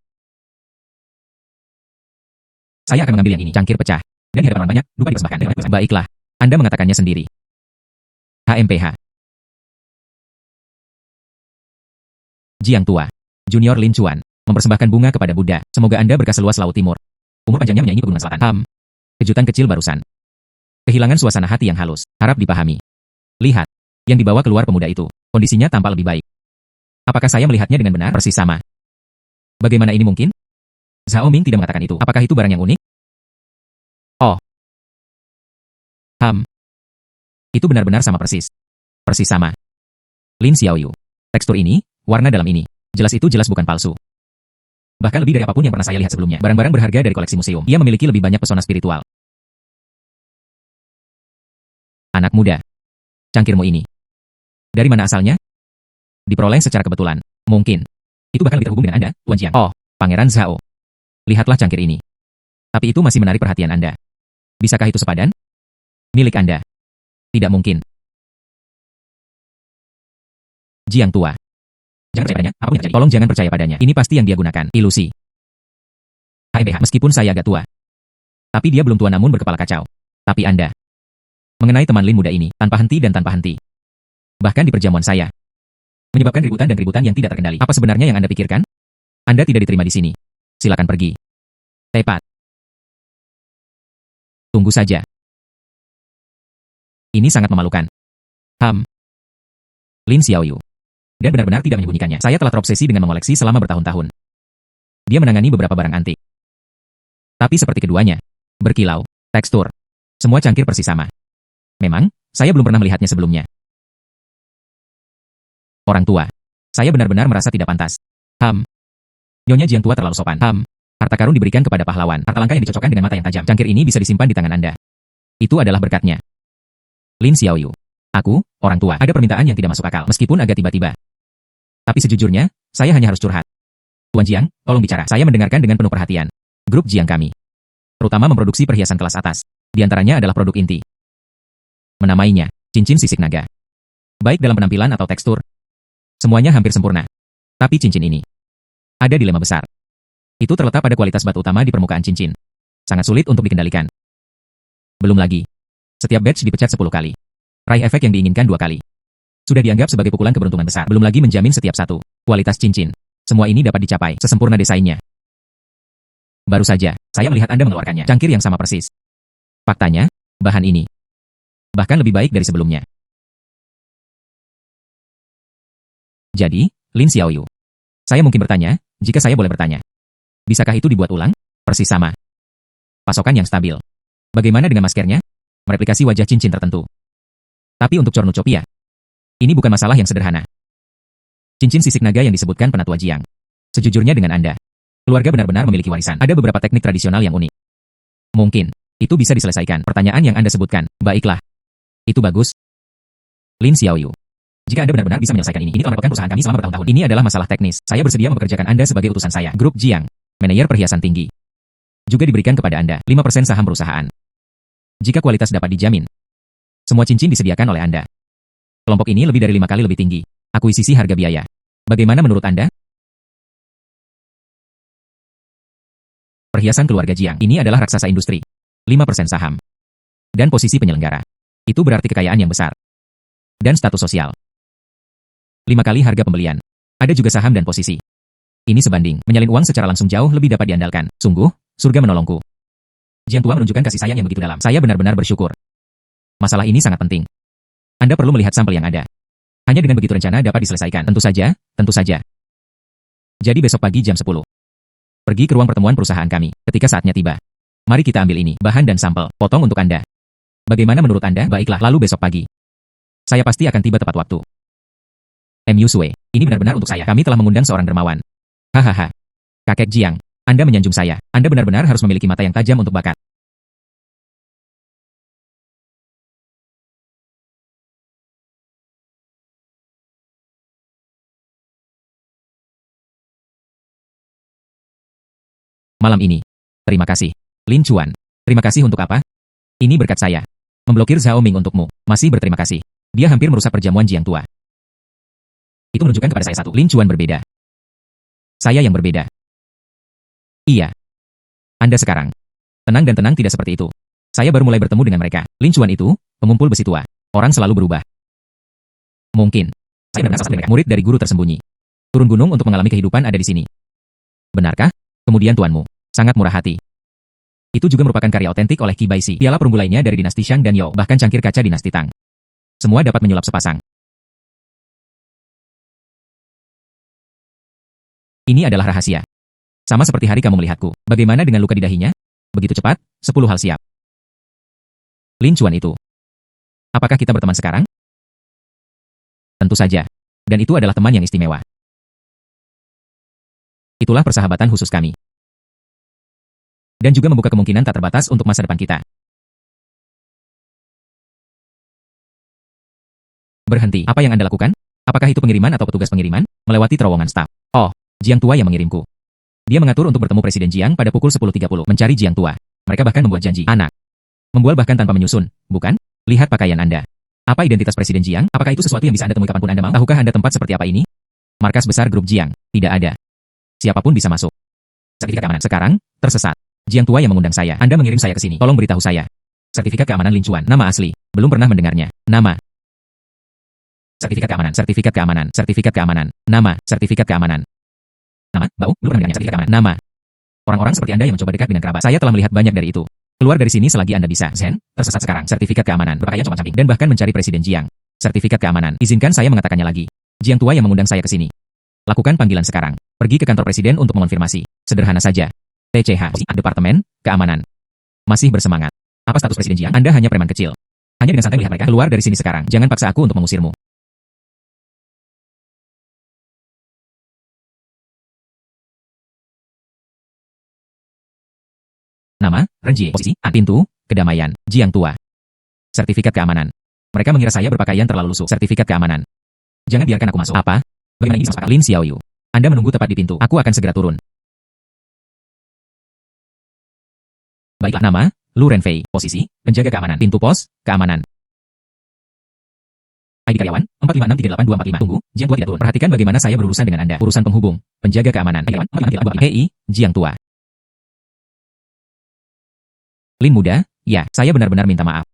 Saya akan mengambil yang ini. Cangkir pecah. Dan di hadapan orang banyak, lupa dipersembahkan. Baiklah. Anda mengatakannya sendiri. HMPH. Jiang Tua. Junior Lin Chuan. Mempersembahkan bunga kepada Buddha. Semoga Anda berkah seluas Laut Timur. Umur panjangnya menyaingi pegunungan selatan. Kejutan kecil barusan. Kehilangan suasana hati yang halus. Harap dipahami. Lihat. Yang dibawa keluar pemuda itu. Kondisinya tampak lebih baik. Apakah saya melihatnya dengan benar? Persis sama. Bagaimana ini mungkin? Zhao Ming tidak mengatakan itu. Apakah itu barang yang unik? Oh. Itu benar-benar sama persis. Persis sama. Lin Xiaoyu. Tekstur ini, warna dalam ini. Jelas itu jelas bukan palsu. Bahkan lebih dari apapun yang pernah saya lihat sebelumnya. Barang-barang berharga dari koleksi museum. Ia memiliki lebih banyak pesona spiritual. Anak muda. Cangkirmu ini. Dari mana asalnya? Diperoleh secara kebetulan. Mungkin. Itu bahkan lebih terhubung dengan Anda, Tuan Jiang. Oh, Pangeran Zhao. Lihatlah cangkir ini. Tapi itu masih menarik perhatian Anda. Bisakah itu sepadan? Milik Anda. Tidak mungkin. Jiang Tua. Jangan percaya padanya, apapun yang terjadi. Tolong jangan percaya padanya. Ini pasti yang dia gunakan. Ilusi. HMPH. Meskipun saya agak tua. Tapi dia belum tua namun berkepala kacau. Tapi Anda. Mengenai teman Lin muda ini, tanpa henti dan tanpa henti. Bahkan di perjamuan saya. Menyebabkan keributan dan keributan yang tidak terkendali. Apa sebenarnya yang Anda pikirkan? Anda tidak diterima di sini. Silakan pergi. Tepat. Tunggu saja. Ini sangat memalukan. Lin Xiaoyu. Dan benar-benar tidak menyembunyikannya. Saya telah terobsesi dengan mengoleksi selama bertahun-tahun. Dia menangani beberapa barang antik. Tapi seperti keduanya. Berkilau, tekstur. Semua cangkir persis sama. Memang, saya belum pernah melihatnya sebelumnya. Orang tua. Saya benar-benar merasa tidak pantas. Nyonya Jiang Tua terlalu sopan. Harta karun diberikan kepada pahlawan. Harta langka yang dicocokkan dengan mata yang tajam. Cangkir ini bisa disimpan di tangan Anda. Itu adalah berkatnya. Lin Xiaoyu. Aku, orang tua. Ada permintaan yang tidak masuk akal. Meskipun agak tiba-tiba. Tapi sejujurnya, saya hanya harus curhat. Tuan Jiang, tolong bicara. Saya mendengarkan dengan penuh perhatian. Grup Jiang kami. Terutama memproduksi perhiasan kelas atas. Di antaranya adalah produk inti. Menamainya, cincin sisik naga. Baik dalam penampilan atau tekstur. Semuanya hampir sempurna. Tapi cincin ini. Ada dilema besar. Itu terletak pada kualitas batu utama di permukaan cincin. Sangat sulit untuk dikendalikan. Belum lagi. Setiap batch dipecat 10 kali. Raih efek yang diinginkan 2 kali. Sudah dianggap sebagai pukulan keberuntungan besar. Belum lagi menjamin setiap satu. Kualitas cincin. Semua ini dapat dicapai sesempurna desainnya. Baru saja, saya melihat Anda mengeluarkannya. Cangkir yang sama persis. Faktanya, bahan ini. Bahkan lebih baik dari sebelumnya. Jadi, Lin Xiaoyu. Saya mungkin bertanya, jika saya boleh bertanya. Bisakah itu dibuat ulang? Persis sama. Pasokan yang stabil. Bagaimana dengan maskernya? Mereplikasi wajah cincin tertentu. Tapi untuk cornucopia, ini bukan masalah yang sederhana. Cincin sisik naga yang disebutkan Penatua Jiang. Sejujurnya dengan Anda, keluarga benar-benar memiliki warisan. Ada beberapa teknik tradisional yang unik. Mungkin, itu bisa diselesaikan. Pertanyaan yang Anda sebutkan, baiklah. Itu bagus. Lin Xiaoyu. Jika Anda benar-benar bisa menyelesaikan ini telah merupakan perusahaan kami selama bertahun-tahun. Ini adalah masalah teknis. Saya bersedia mempekerjakan Anda sebagai utusan saya. Grup Jiang. Manajer perhiasan tinggi. Juga diberikan kepada Anda 5% saham perusahaan. Jika kualitas dapat dijamin. Semua cincin disediakan oleh Anda. Kelompok ini lebih dari 5 kali lebih tinggi. Akuisisi harga biaya. Bagaimana menurut Anda? Perhiasan keluarga Jiang. Ini adalah raksasa industri. 5% saham. Dan posisi penyelenggara. Itu berarti kekayaan yang besar. Dan status sosial. 5 kali harga pembelian. Ada juga saham dan posisi. Ini sebanding, menyalin uang secara langsung jauh lebih dapat diandalkan. Sungguh, surga menolongku. Jiang Tua menunjukkan kasih sayang yang begitu dalam. Saya benar-benar bersyukur. Masalah ini sangat penting. Anda perlu melihat sampel yang ada. Hanya dengan begitu rencana dapat diselesaikan. Tentu saja, tentu saja. Jadi besok pagi jam 10. Pergi ke ruang pertemuan perusahaan kami, ketika saatnya tiba. Mari kita ambil ini, bahan dan sampel, potong untuk Anda. Bagaimana menurut Anda? Baiklah, lalu besok pagi. Saya pasti akan tiba tepat waktu. M.U. Sue, ini benar-benar untuk saya. Kami telah mengundang seorang dermawan. Hahaha. Kakek Jiang, Anda menyanjung saya. Anda benar-benar harus memiliki mata yang tajam untuk bakat. Malam ini. Terima kasih. Lin Chuan. Terima kasih untuk apa? Ini berkat saya. Memblokir Zhao Ming untukmu. Masih berterima kasih. Dia hampir merusak perjamuan Jiang Tua. Itu menunjukkan kepada saya satu. Lin Chuan berbeda. Saya yang berbeda. Iya. Anda sekarang. Tenang dan tenang tidak seperti itu. Saya baru mulai bertemu dengan mereka. Lin Chuan itu, pengumpul besi tua. Orang selalu berubah. Mungkin. Saya benar-benar salah mereka. Murid dari guru tersembunyi. Turun gunung untuk mengalami kehidupan ada di sini. Benarkah? Kemudian tuanmu. Sangat murah hati. Itu juga merupakan karya otentik oleh Qi Baishi. Piala perunggu lainnya dari dinasti Shang dan Youo, bahkan cangkir kaca dinasti Tang. Semua dapat menyulap sepasang. Ini adalah rahasia. Sama seperti hari kamu melihatku. Bagaimana dengan luka di dahinya? Begitu cepat, 10 hal siap. Lin Chuan itu. Apakah kita berteman sekarang? Tentu saja. Dan itu adalah teman yang istimewa. Itulah persahabatan khusus kami. Dan juga membuka kemungkinan tak terbatas untuk masa depan kita. Berhenti. Apa yang Anda lakukan? Apakah itu pengiriman atau petugas pengiriman? Melewati terowongan staf. Oh, Jiang Tua yang mengirimku. Dia mengatur untuk bertemu Presiden Jiang pada pukul 10.30. Mencari Jiang Tua. Mereka bahkan membuat janji. Anak. Membual bahkan tanpa menyusun, bukan? Lihat pakaian Anda. Apa identitas Presiden Jiang? Apakah itu sesuatu yang bisa Anda temui kapanpun Anda mau? Tahukah Anda tempat seperti apa ini? Markas besar grup Jiang. Tidak ada. Siapapun bisa masuk. Sertifikat keamanan. Sekarang, tersesat. Jiang Tua yang mengundang saya. Anda mengirim saya ke sini. Tolong beritahu saya. Sertifikat keamanan Lin Chuan. Nama asli. Belum pernah mendengarnya. Nama. Sertifikat keamanan. Sertifikat keamanan. Sertifikat keamanan. Nama. Sertifikat keamanan. Nama. Bau. Belum pernah mendengarnya. Sertifikat keamanan. Nama. Orang-orang seperti Anda yang mencoba dekat dengan kerabat. Saya telah melihat banyak dari itu. Keluar dari sini selagi Anda bisa. Zen. Tersesat sekarang. Sertifikat keamanan. Berpakaian compang-camping. Dan bahkan mencari Presiden Jiang. Sertifikat keamanan. Izinkan saya mengatakannya lagi. Jiang Tua yang mengundang saya ke sini. Lakukan panggilan sekarang. Pergi ke kantor Presiden untuk mengonfirmasi. Sederhana saja. TCH, Departemen Keamanan. Masih bersemangat. Apa status Presiden Jiang? Anda hanya preman kecil. Hanya dengan santai melihat mereka. Keluar dari sini sekarang. Jangan paksa aku untuk mengusirmu. Nama, Renjie, posisi, pintu, kedamaian, Jiang Tua. Sertifikat keamanan. Mereka mengira saya berpakaian terlalu lusuh. Sertifikat keamanan. Jangan biarkan aku masuk. Apa? Bagaimana ini sama Lin Xiaoyu? Anda menunggu tepat di pintu. Aku akan segera turun. Baiklah, nama, Lu Renfei, posisi, penjaga keamanan, pintu pos, keamanan. ID karyawan, 4563845. Tunggu, Jiang Tua tidak turun. Perhatikan bagaimana saya berurusan dengan Anda. Urusan penghubung, penjaga keamanan, karyawan, 4563845. Hei, Jiang Tua. Lin muda, ya, saya benar-benar minta maaf.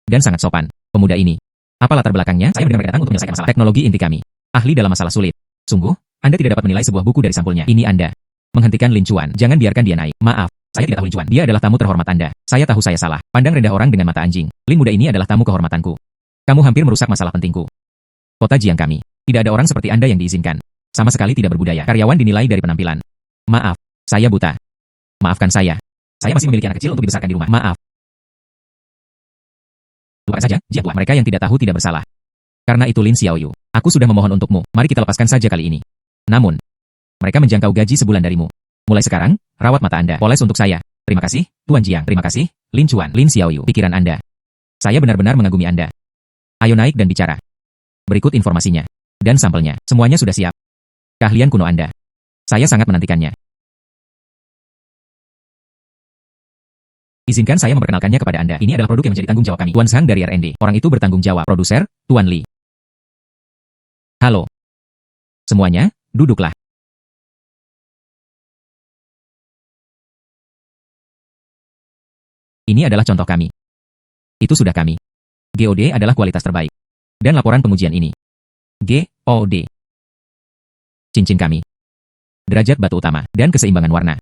Dan sangat sopan, pemuda ini. Apa latar belakangnya? Saya benar-benar datang untuk menyelesaikan masalah teknologi inti kami. Ahli dalam masalah sulit. Sungguh, Anda tidak dapat menilai sebuah buku dari sampulnya. Ini Anda. Menghentikan Lin Chuan. Jangan biarkan dia naik. Maaf. Saya tidak tahu Lin Chuan. Dia adalah tamu terhormat Anda. Saya tahu saya salah. Pandang rendah orang dengan mata anjing. Lin muda ini adalah tamu kehormatanku. Kamu hampir merusak masalah pentingku. Kota Jiang kami. Tidak ada orang seperti Anda yang diizinkan. Sama sekali tidak berbudaya. Karyawan dinilai dari penampilan. Maaf. Saya buta. Maafkan saya. Saya masih memiliki anak kecil untuk dibesarkan di rumah. Maaf. Lupakan saja, Jiang Tua. Mereka yang tidak tahu tidak bersalah. Karena itu Lin Xiaoyu. Aku sudah memohon untukmu. Mari kita lepaskan saja kali ini. Namun, mereka menjangkau gaji sebulan darimu. Mulai sekarang, rawat mata Anda. Poles untuk saya. Terima kasih, Tuan Jiang. Terima kasih, Lin Chuan. Lin Xiaoyu. Pikiran Anda. Saya benar-benar mengagumi Anda. Ayo naik dan bicara. Berikut informasinya. Dan sampelnya. Semuanya sudah siap. Keahlian kuno Anda. Saya sangat menantikannya. Izinkan saya memperkenalkannya kepada Anda. Ini adalah produk yang menjadi tanggung jawab kami. Tuan Sang dari R&D. Orang itu bertanggung jawab. Produser, Tuan Li. Halo. Semuanya, duduklah. Ini adalah contoh kami. Itu sudah kami. GOD adalah kualitas terbaik. Dan laporan pengujian ini. GOD. Cincin kami. Derajat batu utama, dan keseimbangan warna.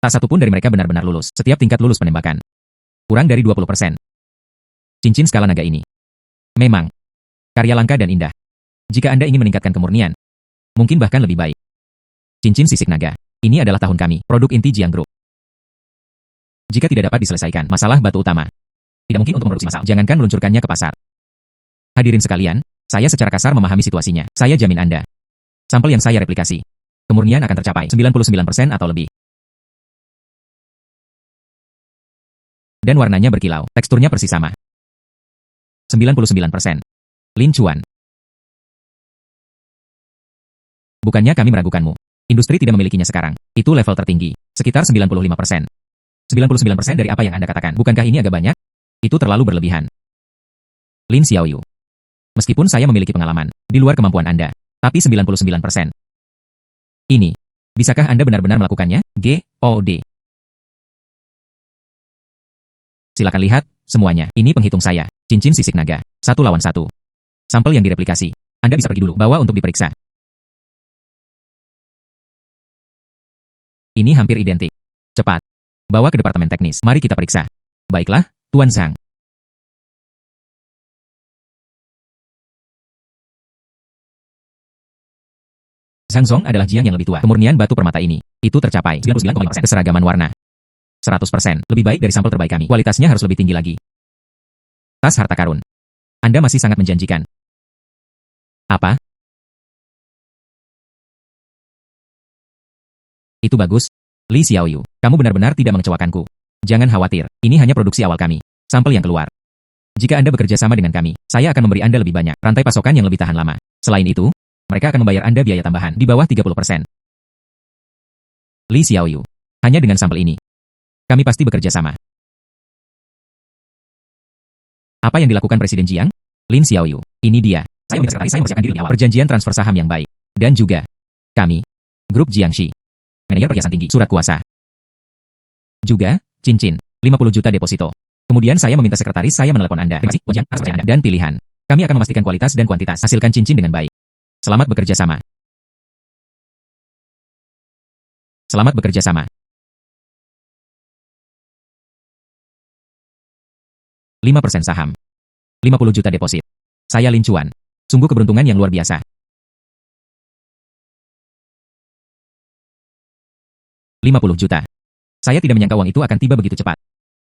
Tak satu pun dari mereka benar-benar lulus. Setiap tingkat lulus penembakan. Kurang dari 20%. Cincin skala naga ini. Memang. Karya langka dan indah. Jika Anda ingin meningkatkan kemurnian, mungkin bahkan lebih baik. Cincin sisik naga. Ini adalah tahun kami, produk inti Jiang Group. Jika tidak dapat diselesaikan masalah batu utama, tidak mungkin untuk memproduksi massal. Jangankan meluncurkannya ke pasar. Hadirin sekalian, saya secara kasar memahami situasinya. Saya jamin Anda. Sampel yang saya replikasi, kemurnian akan tercapai 99% atau lebih. Dan warnanya berkilau, teksturnya persis sama. 99%. Lin Chuan. Bukannya kami meragukanmu. Industri tidak memilikinya sekarang. Itu level tertinggi, sekitar 95%. 99% dari apa yang Anda katakan. Bukankah ini agak banyak? Itu terlalu berlebihan. Lin Xiaoyu. Meskipun saya memiliki pengalaman di luar kemampuan Anda, tapi 99%. Ini, bisakah Anda benar-benar melakukannya? GOD. Silakan lihat, semuanya. Ini penghitung saya. Cincin sisik naga. 1 lawan 1. Sampel yang direplikasi. Anda bisa pergi dulu, bawa untuk diperiksa. Ini hampir identik. Cepat. Bawa ke departemen teknis. Mari kita periksa. Baiklah, Tuan Zhang. Zhang Zong adalah Jiang yang lebih tua. Kemurnian batu permata ini, itu tercapai 99,5%. Keseragaman warna. 100%. Lebih baik dari sampel terbaik kami. Kualitasnya harus lebih tinggi lagi. Tas harta karun. Anda masih sangat menjanjikan. Apa? Itu bagus. Li Xiaoyu, kamu benar-benar tidak mengecewakanku. Jangan khawatir, ini hanya produksi awal kami. Sampel yang keluar. Jika Anda bekerja sama dengan kami, saya akan memberi Anda lebih banyak rantai pasokan yang lebih tahan lama. Selain itu, mereka akan membayar Anda biaya tambahan di bawah 30%. Li Xiaoyu, hanya dengan sampel ini, kami pasti bekerja sama. Apa yang dilakukan Presiden Jiang? Lin Xiaoyu, ini dia. Saya mempersiapkan diri lebih awal. Perjanjian transfer saham yang baik. Dan juga, kami, Grup Jiangxi. Manajer perhiasan tinggi, surat kuasa. Juga, cincin, 50 juta deposito. Kemudian saya meminta sekretaris saya menelepon Anda. Terima kasih, Jiang, atas percayaan Anda. Dan pilihan. Kami akan memastikan kualitas dan kuantitas. Hasilkan cincin dengan baik. Selamat bekerja sama. Selamat bekerja sama. 5% saham. 50 juta deposit. Saya Lin Chuan. Sungguh keberuntungan yang luar biasa. 50 juta. Saya tidak menyangka uang itu akan tiba begitu cepat.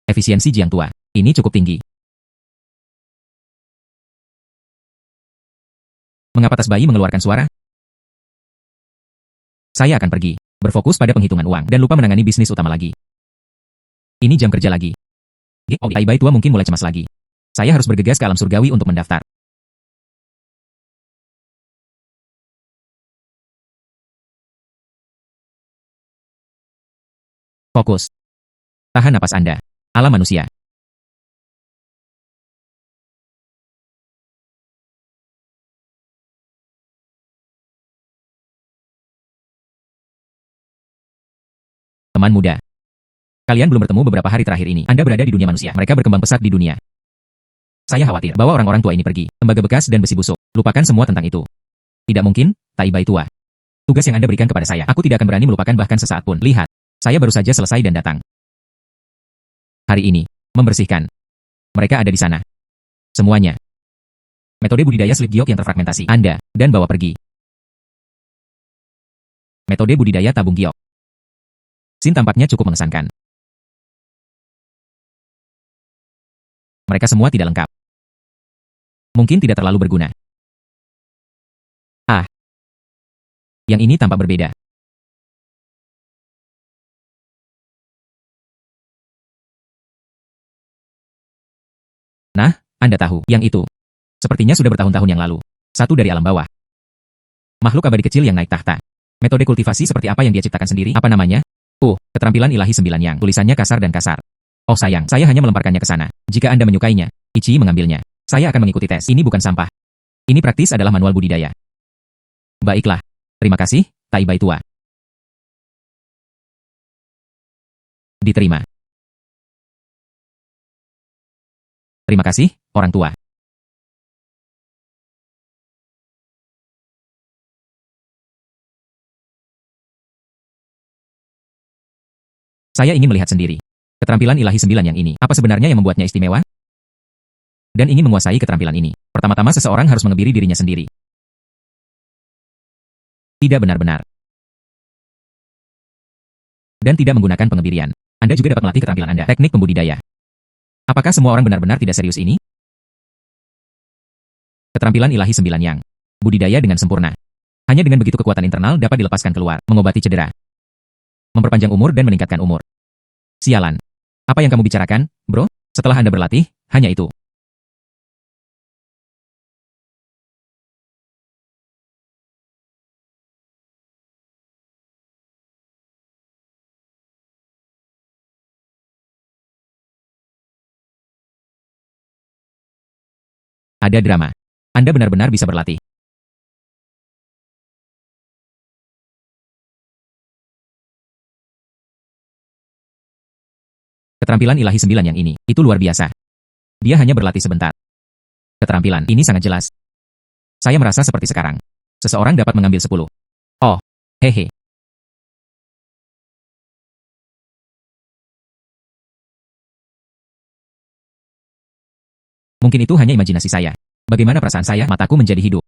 Efisiensi Jiang tua. Ini cukup tinggi. Mengapa tas bayi mengeluarkan suara? Saya akan pergi, berfokus pada penghitungan uang, dan lupa menangani bisnis utama lagi. Ini jam kerja lagi. Tai bayi tua mungkin mulai cemas lagi. Saya harus bergegas ke alam surgawi untuk mendaftar. Fokus. Tahan napas Anda. Alam manusia. Teman muda. Kalian belum bertemu beberapa hari terakhir ini. Anda berada di dunia manusia. Mereka berkembang pesat di dunia. Saya khawatir bahwa orang-orang tua ini pergi. Tembaga bekas dan besi busuk. Lupakan semua tentang itu. Tidak mungkin, Tai Bai tua. Tugas yang Anda berikan kepada saya, aku tidak akan berani melupakan bahkan sesaat pun. Lihat, saya baru saja selesai dan datang. Hari ini, membersihkan. Mereka ada di sana. Semuanya. Metode budidaya slip giok yang terfragmentasi. Anda, dan bawa pergi. Metode budidaya tabung giok. Sin tampaknya cukup mengesankan. Mereka semua tidak lengkap. Mungkin tidak terlalu berguna. Ah. Yang ini tampak berbeda. Nah, Anda tahu, yang itu. Sepertinya sudah bertahun-tahun yang lalu. Satu dari alam bawah. Makhluk abadi kecil yang naik tahta. Metode kultivasi seperti apa yang dia ciptakan sendiri? Apa namanya? Keterampilan ilahi 9 yang. Tulisannya kasar dan kasar. Oh sayang, saya hanya melemparkannya ke sana. Jika Anda menyukainya, Ichi mengambilnya. Saya akan mengikuti tes. Ini bukan sampah. Ini praktis adalah manual budidaya. Baiklah. Terima kasih, Tai Bai tua. Diterima. Terima kasih, orang tua. Saya ingin melihat sendiri. Keterampilan ilahi 9 yang ini, apa sebenarnya yang membuatnya istimewa? Dan ingin menguasai keterampilan ini. Pertama-tama seseorang harus mengebiri dirinya sendiri. Tidak benar-benar. Dan tidak menggunakan pengebirian. Anda juga dapat melatih keterampilan Anda. Teknik pembudidaya. Apakah semua orang benar-benar tidak serius ini? Keterampilan ilahi 9 yang. Budidaya dengan sempurna. Hanya dengan begitu kekuatan internal dapat dilepaskan keluar, mengobati cedera, memperpanjang umur dan meningkatkan umur. Sialan. Apa yang kamu bicarakan, bro? Setelah Anda berlatih, hanya itu. Ada drama. Anda benar-benar bisa berlatih. Keterampilan ilahi 9 yang ini, itu luar biasa. Dia hanya berlatih sebentar. Keterampilan ini sangat jelas. Saya merasa seperti sekarang. Seseorang dapat mengambil 10. Oh, hehe. Mungkin itu hanya imajinasi saya. Bagaimana perasaan saya? Mataku menjadi hidup.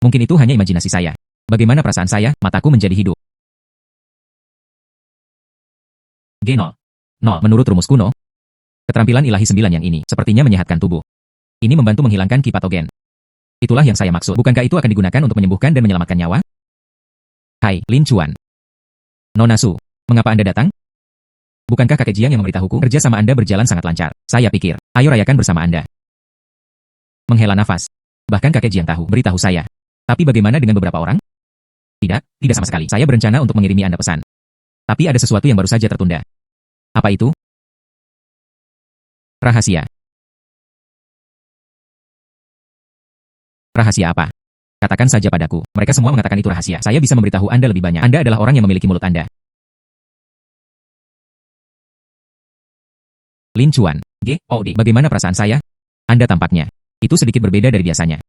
Mungkin itu hanya imajinasi saya. Bagaimana perasaan saya? Mataku menjadi hidup. G0. 0. Menurut rumus kuno, keterampilan ilahi 9 yang ini sepertinya menyehatkan tubuh. Ini membantu menghilangkan ki patogen. Itulah yang saya maksud. Bukankah itu akan digunakan untuk menyembuhkan dan menyelamatkan nyawa? Hai, Lin Chuan. Nona Su, mengapa Anda datang? Bukankah kakek Jiang yang memberitahuku? Kerja sama Anda berjalan sangat lancar. Saya pikir, ayo rayakan bersama Anda. Menghela nafas. Bahkan kakek Jiang beritahu saya. Tapi bagaimana dengan beberapa orang? Tidak, tidak sama sekali. Saya berencana untuk mengirimi Anda pesan. Tapi ada sesuatu yang baru saja tertunda. Apa itu? Rahasia. Rahasia apa? Katakan saja padaku. Mereka semua mengatakan itu rahasia. Saya bisa memberitahu Anda lebih banyak. Anda adalah orang yang memiliki mulut Anda. Lin Chuan. G.O.D. Bagaimana perasaan saya? Anda tampaknya. Itu sedikit berbeda dari biasanya.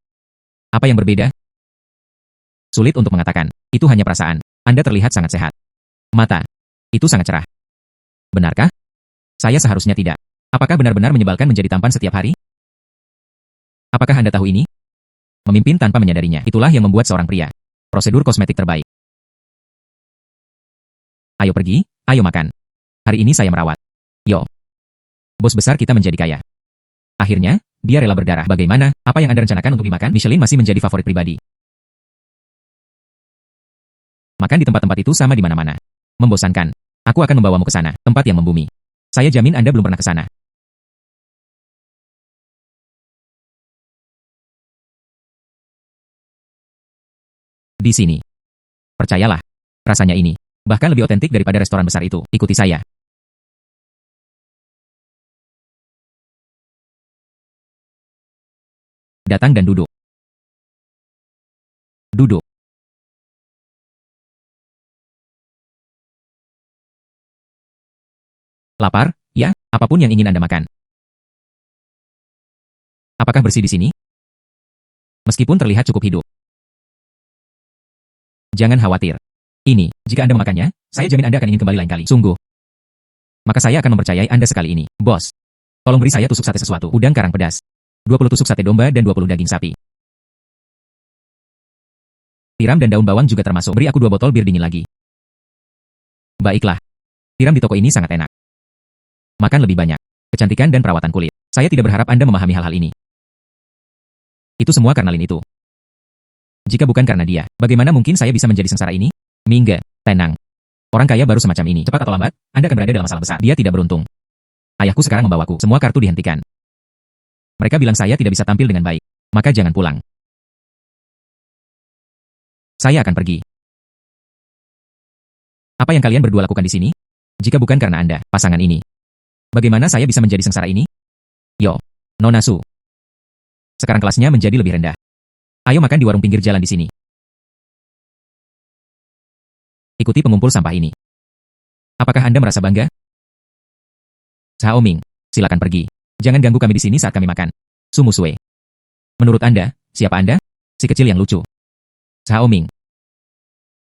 Apa yang berbeda? Sulit untuk mengatakan. Itu hanya perasaan. Anda terlihat sangat sehat. Mata. Itu sangat cerah. Benarkah? Saya seharusnya tidak. Apakah benar-benar menyebalkan menjadi tampan setiap hari? Apakah Anda tahu ini? Memimpin tanpa menyadarinya. Itulah yang membuat seorang pria. Prosedur kosmetik terbaik. Ayo pergi, ayo makan. Hari ini saya merawat. Yo. Bos besar kita menjadi kaya. Akhirnya, dia rela berdarah. Bagaimana? Apa yang Anda rencanakan untuk dimakan? Michelin masih menjadi favorit pribadi. Makan di tempat-tempat itu sama di mana-mana. Membosankan. Aku akan membawamu ke sana, tempat yang membumi. Saya jamin Anda belum pernah ke sana. Di sini. Percayalah. Rasanya ini. Bahkan lebih otentik daripada restoran besar itu. Ikuti saya. Datang dan duduk. Duduk. Lapar? Ya, apapun yang ingin Anda makan. Apakah bersih di sini? Meskipun terlihat cukup hidup. Jangan khawatir. Ini, jika Anda memakannya, saya jamin Anda akan ingin kembali lain kali. Sungguh. Maka saya akan mempercayai Anda sekali ini. Bos, tolong beri saya tusuk sate sesuatu. Udang karang pedas. 20 tusuk sate domba dan 20 daging sapi. Tiram dan daun bawang juga termasuk. Beri aku 2 botol bir dingin lagi. Baiklah. Tiram di toko ini sangat enak. Makan lebih banyak. Kecantikan dan perawatan kulit. Saya tidak berharap Anda memahami hal-hal ini. Itu semua karena Lin itu. Jika bukan karena dia, bagaimana mungkin saya bisa menjadi sengsara ini? Mingge, tenang. Orang kaya baru semacam ini. Cepat atau lambat, Anda akan berada dalam masalah besar. Dia tidak beruntung. Ayahku sekarang membawaku. Semua kartu dihentikan. Mereka bilang saya tidak bisa tampil dengan baik. Maka jangan pulang. Saya akan pergi. Apa yang kalian berdua lakukan di sini? Jika bukan karena Anda, pasangan ini. Bagaimana saya bisa menjadi sengsara ini? Yo, Nona Su. Sekarang kelasnya menjadi lebih rendah. Ayo makan di warung pinggir jalan di sini. Ikuti pengumpul sampah ini. Apakah Anda merasa bangga? Cao Ming, silakan pergi. Jangan ganggu kami di sini saat kami makan. Su Musue. Menurut Anda, siapa Anda? Si kecil yang lucu. Cao Ming.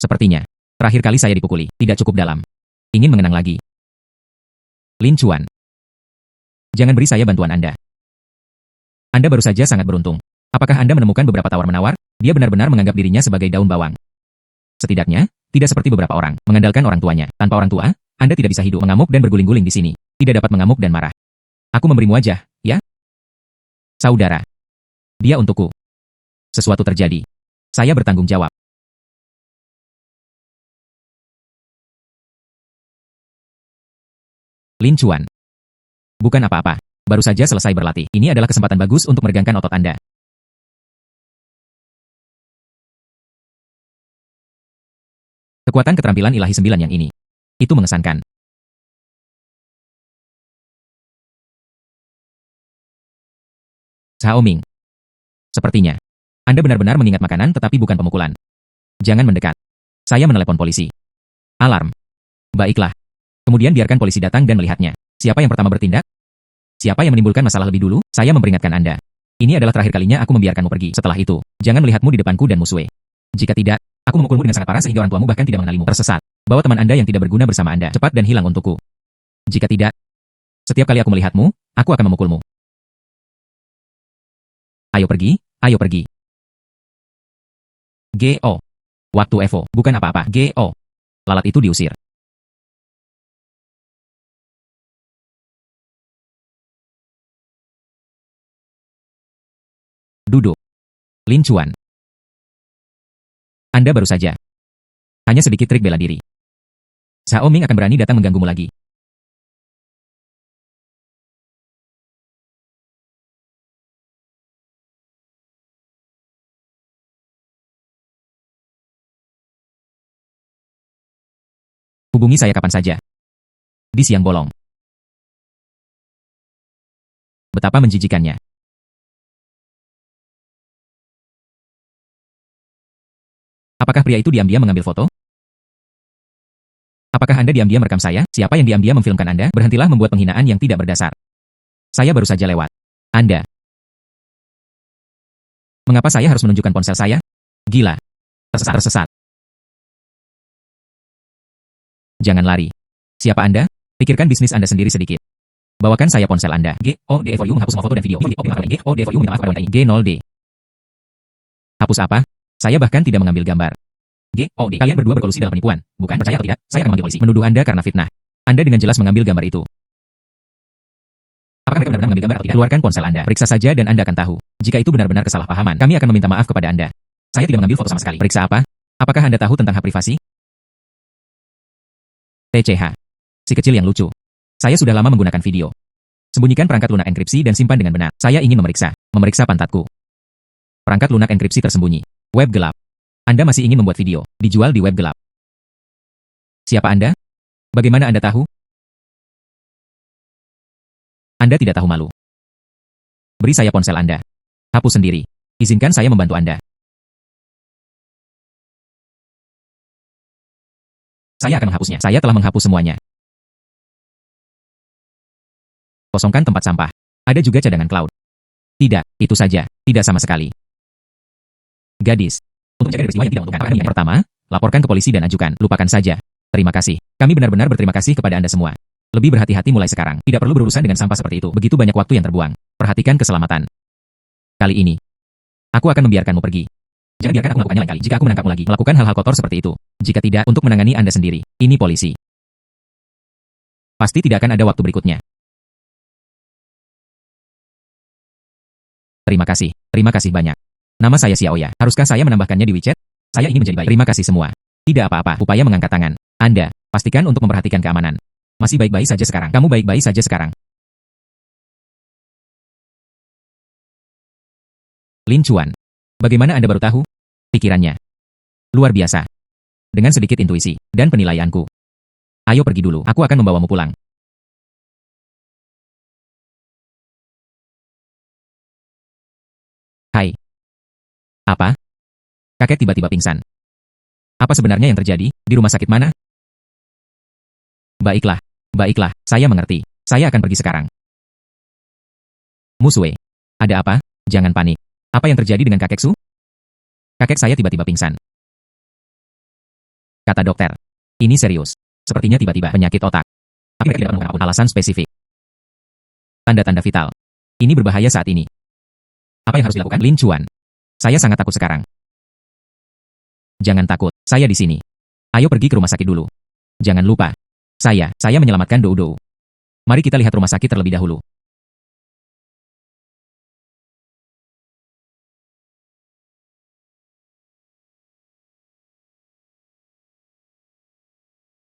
Sepertinya, terakhir kali saya dipukuli, tidak cukup dalam. Ingin mengenang lagi. Lin Chuan. Jangan beri saya bantuan Anda. Anda baru saja sangat beruntung. Apakah Anda menemukan beberapa tawar-menawar? Dia benar-benar menganggap dirinya sebagai daun bawang. Setidaknya, tidak seperti beberapa orang, mengandalkan orang tuanya. Tanpa orang tua, Anda tidak bisa hidup mengamuk dan berguling-guling di sini. Tidak dapat mengamuk dan marah. Aku memberimu wajah, ya? Saudara. Dia untukku. Sesuatu terjadi. Saya bertanggung jawab. Lin Chuan. Bukan apa-apa. Baru saja selesai berlatih. Ini adalah kesempatan bagus untuk meregangkan otot Anda. Kekuatan keterampilan ilahi 9 yang ini. Itu mengesankan. Cao Ming. Sepertinya, Anda benar-benar mengingat makanan tetapi bukan pemukulan. Jangan mendekat. Saya menelepon polisi. Alarm. Baiklah. Kemudian biarkan polisi datang dan melihatnya. Siapa yang pertama bertindak? Siapa yang menimbulkan masalah lebih dulu? Saya memperingatkan Anda. Ini adalah terakhir kalinya aku membiarkanmu pergi. Setelah itu, jangan melihatmu di depanku dan Musue. Jika tidak, aku memukulmu dengan sangat parah sehingga orang tuamu bahkan tidak mengenalimu. Tersesat. Bawa teman Anda yang tidak berguna bersama Anda. Cepat dan hilang untukku. Jika tidak, setiap kali aku melihatmu, aku akan memukulmu. Ayo pergi, ayo pergi. G.O. Waktu Evo, bukan apa-apa. G.O. Lalat itu diusir. Duduk. Lin Chuan. Anda baru saja. Hanya sedikit trik bela diri. Cao Ming akan berani datang mengganggumu lagi. Hubungi saya kapan saja. Di siang bolong. Betapa menjijikannya. Apakah pria itu diam-diam mengambil foto? Apakah Anda diam-diam merekam saya? Siapa yang diam-diam memfilmkan Anda? Berhentilah membuat penghinaan yang tidak berdasar. Saya baru saja lewat. Anda. Mengapa saya harus menunjukkan ponsel saya? Gila. Tersesat. Jangan lari. Siapa Anda? Pikirkan bisnis Anda sendiri sedikit. Bawakan saya ponsel Anda. G.O.D. for you menghapus semua foto dan video. G.O.D. for you minta maaf pada wanita ini. G0D. Hapus apa? Saya bahkan tidak mengambil gambar. G.O.D. Kalian berdua berkolusi dalam penipuan. Bukan, percaya atau tidak, saya akan memanggil polisi. Menuduh Anda karena fitnah. Anda dengan jelas mengambil gambar itu. Apakah mereka benar-benar mengambil gambar atau tidak? Keluarkan ponsel Anda. Periksa saja dan Anda akan tahu. Jika itu benar-benar kesalahpahaman, kami akan meminta maaf kepada Anda. Saya tidak mengambil foto sama sekali. Periksa apa? Apakah Anda tahu tentang hak privasi? TCH. Si kecil yang lucu. Saya sudah lama menggunakan video. Sembunyikan perangkat lunak enkripsi dan simpan dengan benar. Saya ingin memeriksa pantatku. Perangkat lunak enkripsi tersembunyi. Web gelap. Anda masih ingin membuat video, dijual di web gelap. Siapa Anda? Bagaimana Anda tahu? Anda tidak tahu malu. Beri saya ponsel Anda. Hapus sendiri. Izinkan saya membantu Anda. Saya akan menghapusnya. Saya telah menghapus semuanya. Kosongkan tempat sampah. Ada juga cadangan cloud. Tidak, itu saja. Tidak sama sekali. Gadis. Untuk menjaga peristiwa yang tidak menguntungkan. Pertama, laporkan ke polisi dan ajukan. Lupakan saja. Terima kasih. Kami benar-benar berterima kasih kepada Anda semua. Lebih berhati-hati mulai sekarang. Tidak perlu berurusan dengan sampah seperti itu. Begitu banyak waktu yang terbuang. Perhatikan keselamatan. Kali ini, aku akan membiarkanmu pergi. Jangan biarkan aku melakukannya lain kali. Jika aku menangkapmu lagi, melakukan hal-hal kotor seperti itu. Jika tidak, untuk menangani Anda sendiri. Ini polisi. Pasti tidak akan ada waktu berikutnya. Terima kasih banyak. Nama saya Xiaoya. Haruskah saya menambahkannya di WeChat? Saya ingin menjadi baik. Terima kasih semua. Tidak apa-apa. Upaya mengangkat tangan. Anda, pastikan untuk memperhatikan keamanan. Masih baik-baik saja sekarang. Kamu baik-baik saja sekarang. Lin Chuan. Bagaimana Anda baru tahu? Pikirannya. Luar biasa. Dengan sedikit intuisi dan penilaianku. Ayo pergi dulu. Aku akan membawamu pulang. Hai. Apa? Kakek tiba-tiba pingsan. Apa sebenarnya yang terjadi? Di rumah sakit mana? Baiklah. Baiklah, saya mengerti. Saya akan pergi sekarang. Musue. Ada apa? Jangan panik. Apa yang terjadi dengan kakek Su? Kakek saya tiba-tiba pingsan. Kata dokter. Ini serius. Sepertinya tiba-tiba penyakit otak. Tapi mereka tidak menemukan alasan spesifik. Tanda-tanda vital. Ini berbahaya saat ini. Apa yang harus dilakukan? Lin Chuan. Saya sangat takut sekarang. Jangan takut, saya di sini. Ayo pergi ke rumah sakit dulu. Jangan lupa. Saya menyelamatkan Dou Dou. Mari kita lihat rumah sakit terlebih dahulu.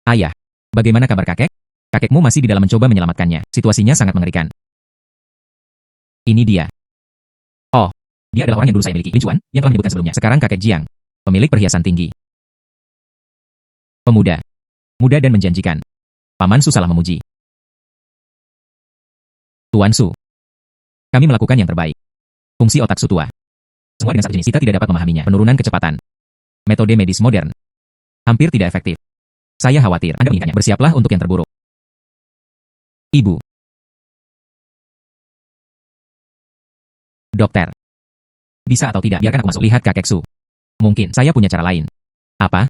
Ayah, bagaimana kabar kakek? Kakekmu masih di dalam mencoba menyelamatkannya. Situasinya sangat mengerikan. Ini dia. Oh, dia adalah orang yang dulu saya miliki, Lin Chuan, yang telah menyebutkan sebelumnya. Sekarang kakek Jiang, pemilik perhiasan tinggi. Pemuda. Muda dan menjanjikan. Paman Su salah memuji. Tuan Su. Kami melakukan yang terbaik. Fungsi otak Su tua. Semua dengan satu jenis, kita tidak dapat memahaminya. Penurunan kecepatan. Metode medis modern. Hampir tidak efektif. Saya khawatir Anda menginginkannya. Bersiaplah untuk yang terburuk. Ibu. Dokter. Bisa atau tidak, biarkan aku masuk. Lihat kakek Su. Mungkin saya punya cara lain. Apa?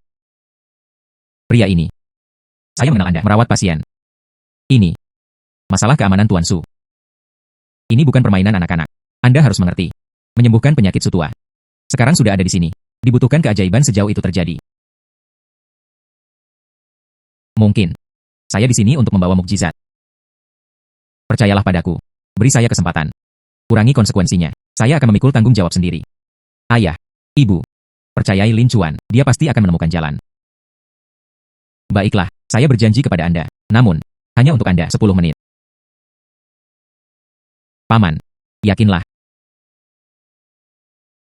Pria ini. Saya mengenal Anda, merawat pasien. Ini. Masalah keamanan Tuan Su. Ini bukan permainan anak-anak. Anda harus mengerti. Menyembuhkan penyakit Su tua. Sekarang sudah ada di sini. Dibutuhkan keajaiban sejauh itu terjadi. Mungkin. Saya di sini untuk membawa mukjizat. Percayalah padaku. Beri saya kesempatan. Kurangi konsekuensinya. Saya akan memikul tanggung jawab sendiri. Ayah. Ibu. Percayai Lin Chuan. Dia pasti akan menemukan jalan. Baiklah. Saya berjanji kepada Anda. Namun, hanya untuk Anda 10 menit. Paman. Yakinlah.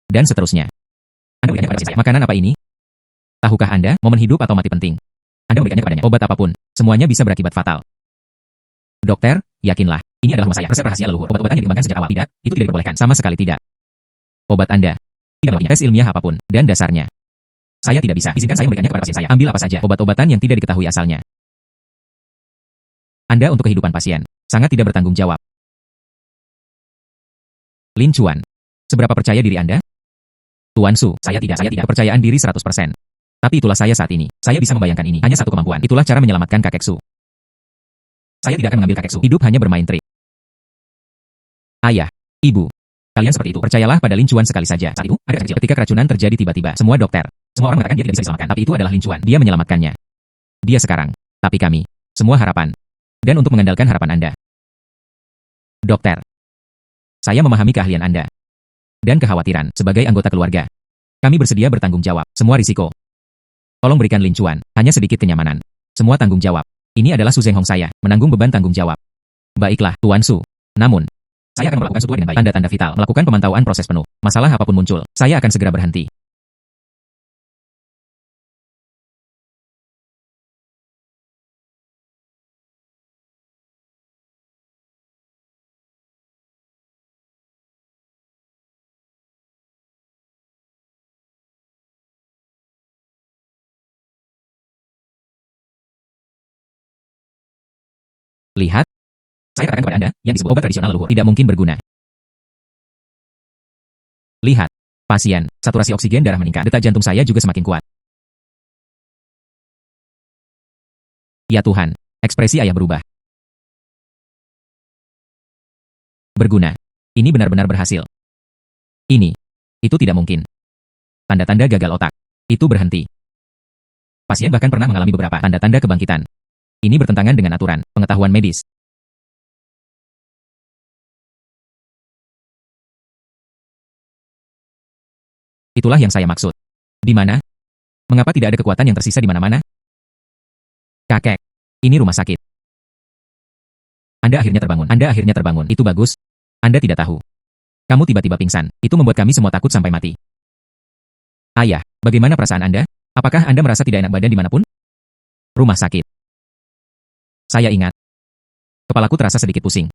Dan seterusnya. Anda berikannya kepada saya. Makanan apa ini? Tahukah Anda, momen hidup atau mati penting? Anda memberikannya kepadanya. Obat apapun. Semuanya bisa berakibat fatal. Dokter, yakinlah. Ini adalah rumah saya. Resep rahasia leluhur. Obat-obatan yang dikembangkan sejak awal. Tidak, itu tidak diperbolehkan. Sama sekali tidak. Obat Anda. Tidak melakukan tes ilmiah apapun. Dan dasarnya. Saya tidak bisa. Izinkan saya memberikannya kepada pasien saya. Ambil apa saja. Obat-obatan yang tidak diketahui asalnya. Anda untuk kehidupan pasien. Sangat tidak bertanggung jawab. Lin Chuan. Seberapa percaya diri Anda? Tuan Su, saya tidak kepercayaan diri 100%. Tapi itulah saya saat ini. Saya bisa membayangkan ini. Hanya satu kemampuan. Itulah cara menyelamatkan kakek Su. Saya tidak akan mengambil kakek Su. Hidup hanya bermain trik. Ayah, ibu. Kalian seperti itu. Percayalah pada Lin Chuan sekali saja. Saat itu, ada kecil. Ketika keracunan terjadi tiba-tiba. Semua dokter. Semua orang mengatakan dia tidak bisa diselamatkan. Tapi itu adalah Lin Chuan. Dia menyelamatkannya. Dia sekarang. Tapi kami. Semua harapan. Dan untuk mengandalkan harapan Anda. Dokter. Saya memahami keahlian Anda. Dan kekhawatiran sebagai anggota keluarga. Kami bersedia bertanggung jawab. Semua risiko. Tolong berikan Lin Chuan. Hanya sedikit kenyamanan. Semua tanggung jawab. Ini adalah Su Zhenghong saya. Menanggung beban tanggung jawab. Baiklah, Tuan Su. Namun, saya akan melakukan sesuatu dengan baik. Tanda-tanda vital. Melakukan pemantauan proses penuh. Masalah apapun muncul, saya akan segera berhenti. Lihat. Saya katakan kepada Anda, yang disebut obat tradisional leluhur tidak mungkin berguna. Lihat. Pasien, saturasi oksigen darah meningkat. Detak jantung saya juga semakin kuat. Ya Tuhan, ekspresi ayah berubah. Berguna. Ini benar-benar berhasil. Ini. Itu tidak mungkin. Tanda-tanda gagal otak. Itu berhenti. Pasien bahkan pernah mengalami beberapa tanda-tanda kebangkitan. Ini bertentangan dengan aturan pengetahuan medis. Itulah yang saya maksud. Di mana? Mengapa tidak ada kekuatan yang tersisa di mana-mana? Kakek. Ini rumah sakit. Anda akhirnya terbangun. Anda akhirnya terbangun. Itu bagus. Anda tidak tahu. Kamu tiba-tiba pingsan. Itu membuat kami semua takut sampai mati. Ayah, bagaimana perasaan Anda? Apakah Anda merasa tidak enak badan dimanapun? Rumah sakit. Saya ingat. Kepalaku terasa sedikit pusing.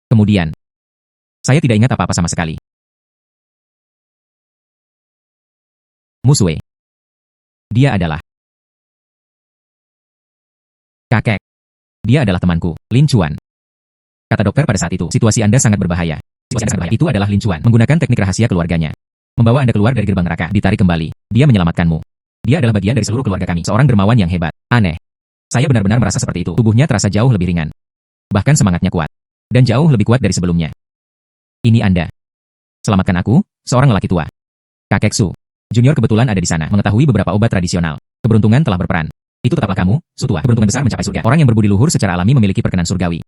Kemudian, saya tidak ingat apa-apa sama sekali. Musue. Dia adalah Kakek. Dia adalah temanku, Lin Chuan. Kata dokter pada saat itu, situasi Anda sangat berbahaya. Itu adalah Lin Chuan, menggunakan teknik rahasia keluarganya. Membawa Anda keluar dari gerbang neraka, ditarik kembali. Dia menyelamatkanmu. Dia adalah bagian dari seluruh keluarga kami, seorang dermawan yang hebat. Aneh. Saya benar-benar merasa seperti itu. Tubuhnya terasa jauh lebih ringan. Bahkan semangatnya kuat. Dan jauh lebih kuat dari sebelumnya. Ini Anda. Selamatkan aku, seorang lelaki tua. Kakek Su. Junior kebetulan ada di sana, mengetahui beberapa obat tradisional. Keberuntungan telah berperan. Itu tetaplah kamu, Su tua. Keberuntungan besar mencapai surga. Orang yang berbudi luhur secara alami memiliki perkenan surgawi.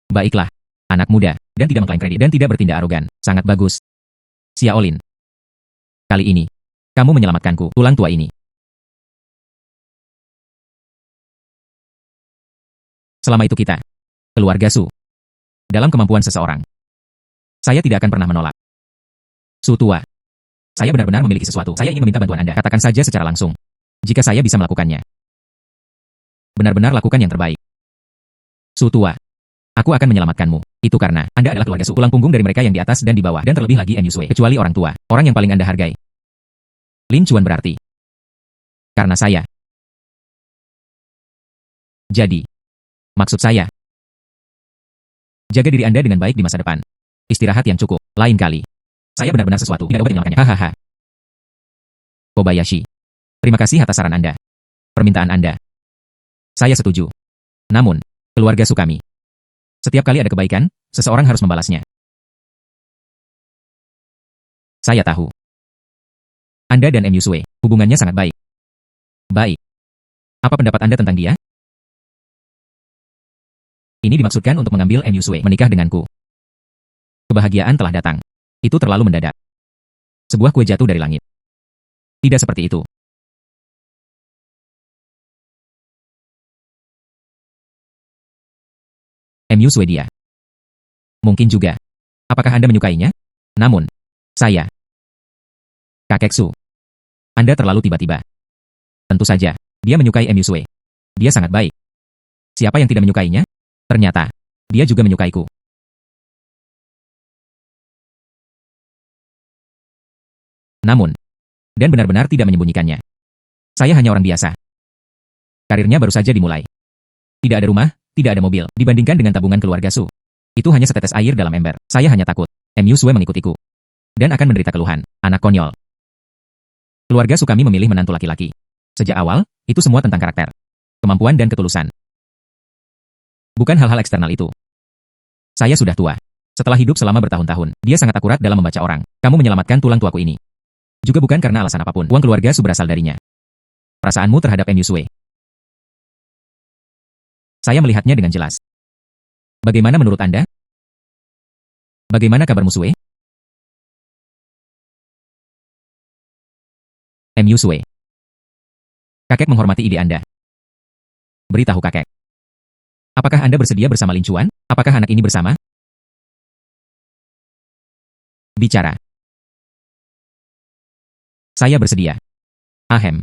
Baiklah. Anak muda, dan tidak mengklaim kredit, dan tidak bertindak arogan. Sangat bagus. Xiaolin. Kali ini, kamu menyelamatkanku, tulang tua ini. Selama itu kita, keluarga Su, dalam kemampuan seseorang. Saya tidak akan pernah menolak. Su tua, saya benar-benar memiliki sesuatu. Saya ingin meminta bantuan Anda. Katakan saja secara langsung. Jika saya bisa melakukannya. Benar-benar lakukan yang terbaik. Su tua, aku akan menyelamatkanmu. Itu karena Anda adalah keluarga Su, tulang punggung dari mereka yang di atas dan di bawah, dan terlebih lagi N.U.S.W. kecuali orang tua, orang yang paling Anda hargai. Lin Chuan berarti. Karena saya. Jadi, maksud saya, jaga diri Anda dengan baik di masa depan. Istirahat yang cukup. Lain kali. Saya benar-benar sesuatu. Tidak obat yang melakukannya. Hahaha. Kobayashi. Terima kasih atas saran Anda. Permintaan Anda. Saya setuju. Namun, keluarga Su kami. Setiap kali ada kebaikan, seseorang harus membalasnya. Saya tahu. Anda dan M.U.S.W. hubungannya sangat baik. Baik. Apa pendapat Anda tentang dia? Ini dimaksudkan untuk mengambil M.U.S.W. menikah denganku. Kebahagiaan telah datang. Itu terlalu mendadak. Sebuah kue jatuh dari langit. Tidak seperti itu. M.U.S.W. dia. Mungkin juga. Apakah Anda menyukainya? Namun, saya. Kakek Su. Anda terlalu tiba-tiba. Tentu saja, dia menyukai M.U.S.W. Dia sangat baik. Siapa yang tidak menyukainya? Ternyata, dia juga menyukaiku. Namun, dan benar-benar tidak menyembunyikannya. Saya hanya orang biasa. Karirnya baru saja dimulai. Tidak ada rumah, tidak ada mobil, dibandingkan dengan tabungan keluarga Su. Itu hanya setetes air dalam ember. Saya hanya takut. M.U.S.W. mengikutiku. Dan akan menderita keluhan. Anak konyol. Keluarga Su kami memilih menantu laki-laki. Sejak awal, itu semua tentang karakter. Kemampuan dan ketulusan. Bukan hal-hal eksternal itu. Saya sudah tua. Setelah hidup selama bertahun-tahun, dia sangat akurat dalam membaca orang. Kamu menyelamatkan tulang tuaku ini. Juga bukan karena alasan apapun. Uang keluarga Su berasal darinya. Perasaanmu terhadap M.U.S.W. Saya melihatnya dengan jelas. Bagaimana menurut Anda? Bagaimana kabarmu, Sue? M.U.S.W. Kakek menghormati ide Anda. Beritahu kakek. Apakah Anda bersedia bersama Lin Chuan? Apakah anak ini bersama? Bicara. Saya bersedia. Ahem.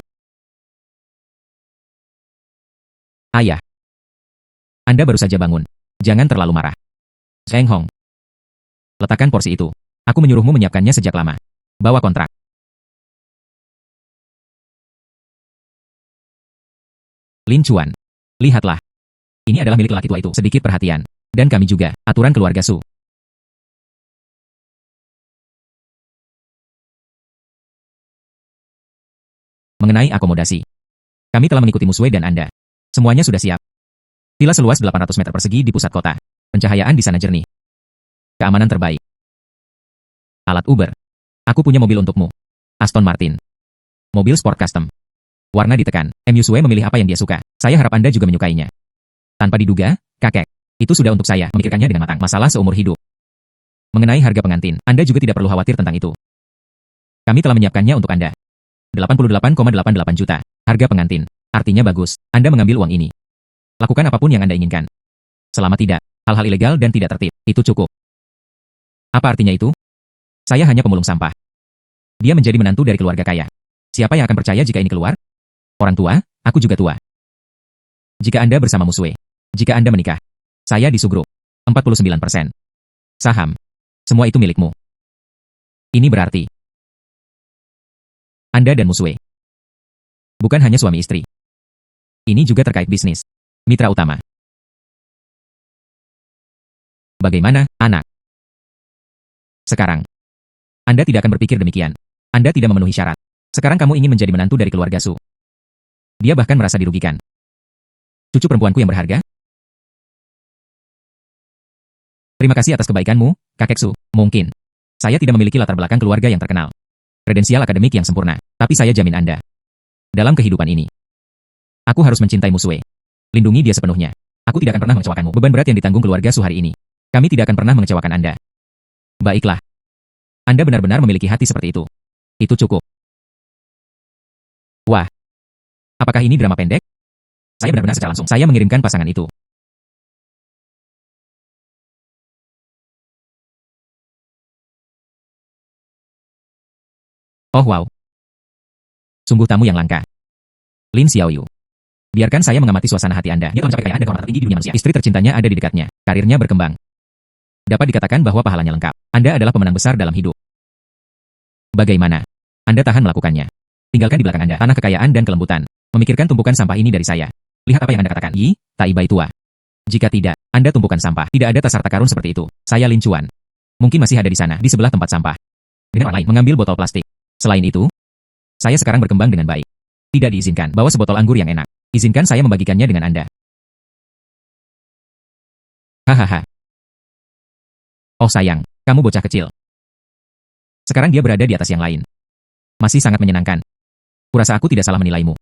Ayah. Anda baru saja bangun. Jangan terlalu marah. Zheng Hong. Letakkan porsi itu. Aku menyuruhmu menyiapkannya sejak lama. Bawa kontrak. Lin Chuan. Lihatlah. Ini adalah milik lelaki tua itu. Sedikit perhatian. Dan kami juga. Aturan keluarga Su. Mengenai akomodasi. Kami telah mengikuti Muswe dan Anda. Semuanya sudah siap. Villa seluas 800 meter persegi di pusat kota. Pencahayaan di sana jernih. Keamanan terbaik. Alat Uber. Aku punya mobil untukmu. Aston Martin. Mobil sport custom. Warna ditekan. M.U.S.W. memilih apa yang dia suka. Saya harap Anda juga menyukainya. Tanpa diduga, kakek. Itu sudah untuk saya memikirkannya dengan matang. Masalah seumur hidup. Mengenai harga pengantin, Anda juga tidak perlu khawatir tentang itu. Kami telah menyiapkannya untuk Anda. 88,88 juta. Harga pengantin. Artinya bagus. Anda mengambil uang ini. Lakukan apapun yang Anda inginkan. Selama tidak hal-hal ilegal dan tidak tertib, itu cukup. Apa artinya itu? Saya hanya pemulung sampah. Dia menjadi menantu dari keluarga kaya. Siapa yang akan percaya jika ini keluar? Orang tua, aku juga tua. Jika Anda bersama Muswe, jika Anda menikah, saya di Su Group. 49%. Saham. Semua itu milikmu. Ini berarti Anda dan Muswe Bukan hanya suami istri. Ini juga terkait bisnis. Mitra utama. Bagaimana, anak? Sekarang, Anda tidak akan berpikir demikian. Anda tidak memenuhi syarat. Sekarang kamu ingin menjadi menantu dari keluarga Su. Dia bahkan merasa dirugikan. Cucu perempuanku yang berharga? Terima kasih atas kebaikanmu, kakek Su. Mungkin. Saya tidak memiliki latar belakang keluarga yang terkenal. Kredensial akademik yang sempurna. Tapi saya jamin Anda. Dalam kehidupan ini, aku harus mencintai Musue. Lindungi dia sepenuhnya. Aku tidak akan pernah mengecewakanmu. Beban berat yang ditanggung keluarga Su hari ini. Kami tidak akan pernah mengecewakan Anda. Baiklah. Anda benar-benar memiliki hati seperti itu. Itu cukup. Wah. Apakah ini drama pendek? Saya benar-benar secara langsung. Saya mengirimkan pasangan itu. Oh wow. Sungguh tamu yang langka. Lin Xiaoyu. Biarkan saya mengamati suasana hati Anda. Dia telah mencapai kekayaan dan kehormatan tinggi di dunia manusia. Istri tercintanya ada di dekatnya. Karirnya berkembang. Dapat dikatakan bahwa pahalanya lengkap. Anda adalah pemenang besar dalam hidup. Bagaimana? Anda tahan melakukannya. Tinggalkan di belakang Anda tanah kekayaan dan kelembutan. Memikirkan tumpukan sampah ini dari saya. Lihat apa yang Anda katakan. Tai bai tua. Jika tidak, Anda tumpukan sampah. Tidak ada tas harta karun seperti itu. Saya Lin Chuan. Mungkin masih ada di sana, di sebelah tempat sampah. Dengan orang lain, mengambil botol plastik. Selain itu, saya sekarang berkembang dengan baik. Tidak diizinkan bawa sebotol anggur yang enak. Izinkan saya membagikannya dengan Anda. Hahaha. Oh sayang, kamu bocah kecil. Sekarang dia berada di atas yang lain. Masih sangat menyenangkan. Kurasa aku tidak salah menilaimu.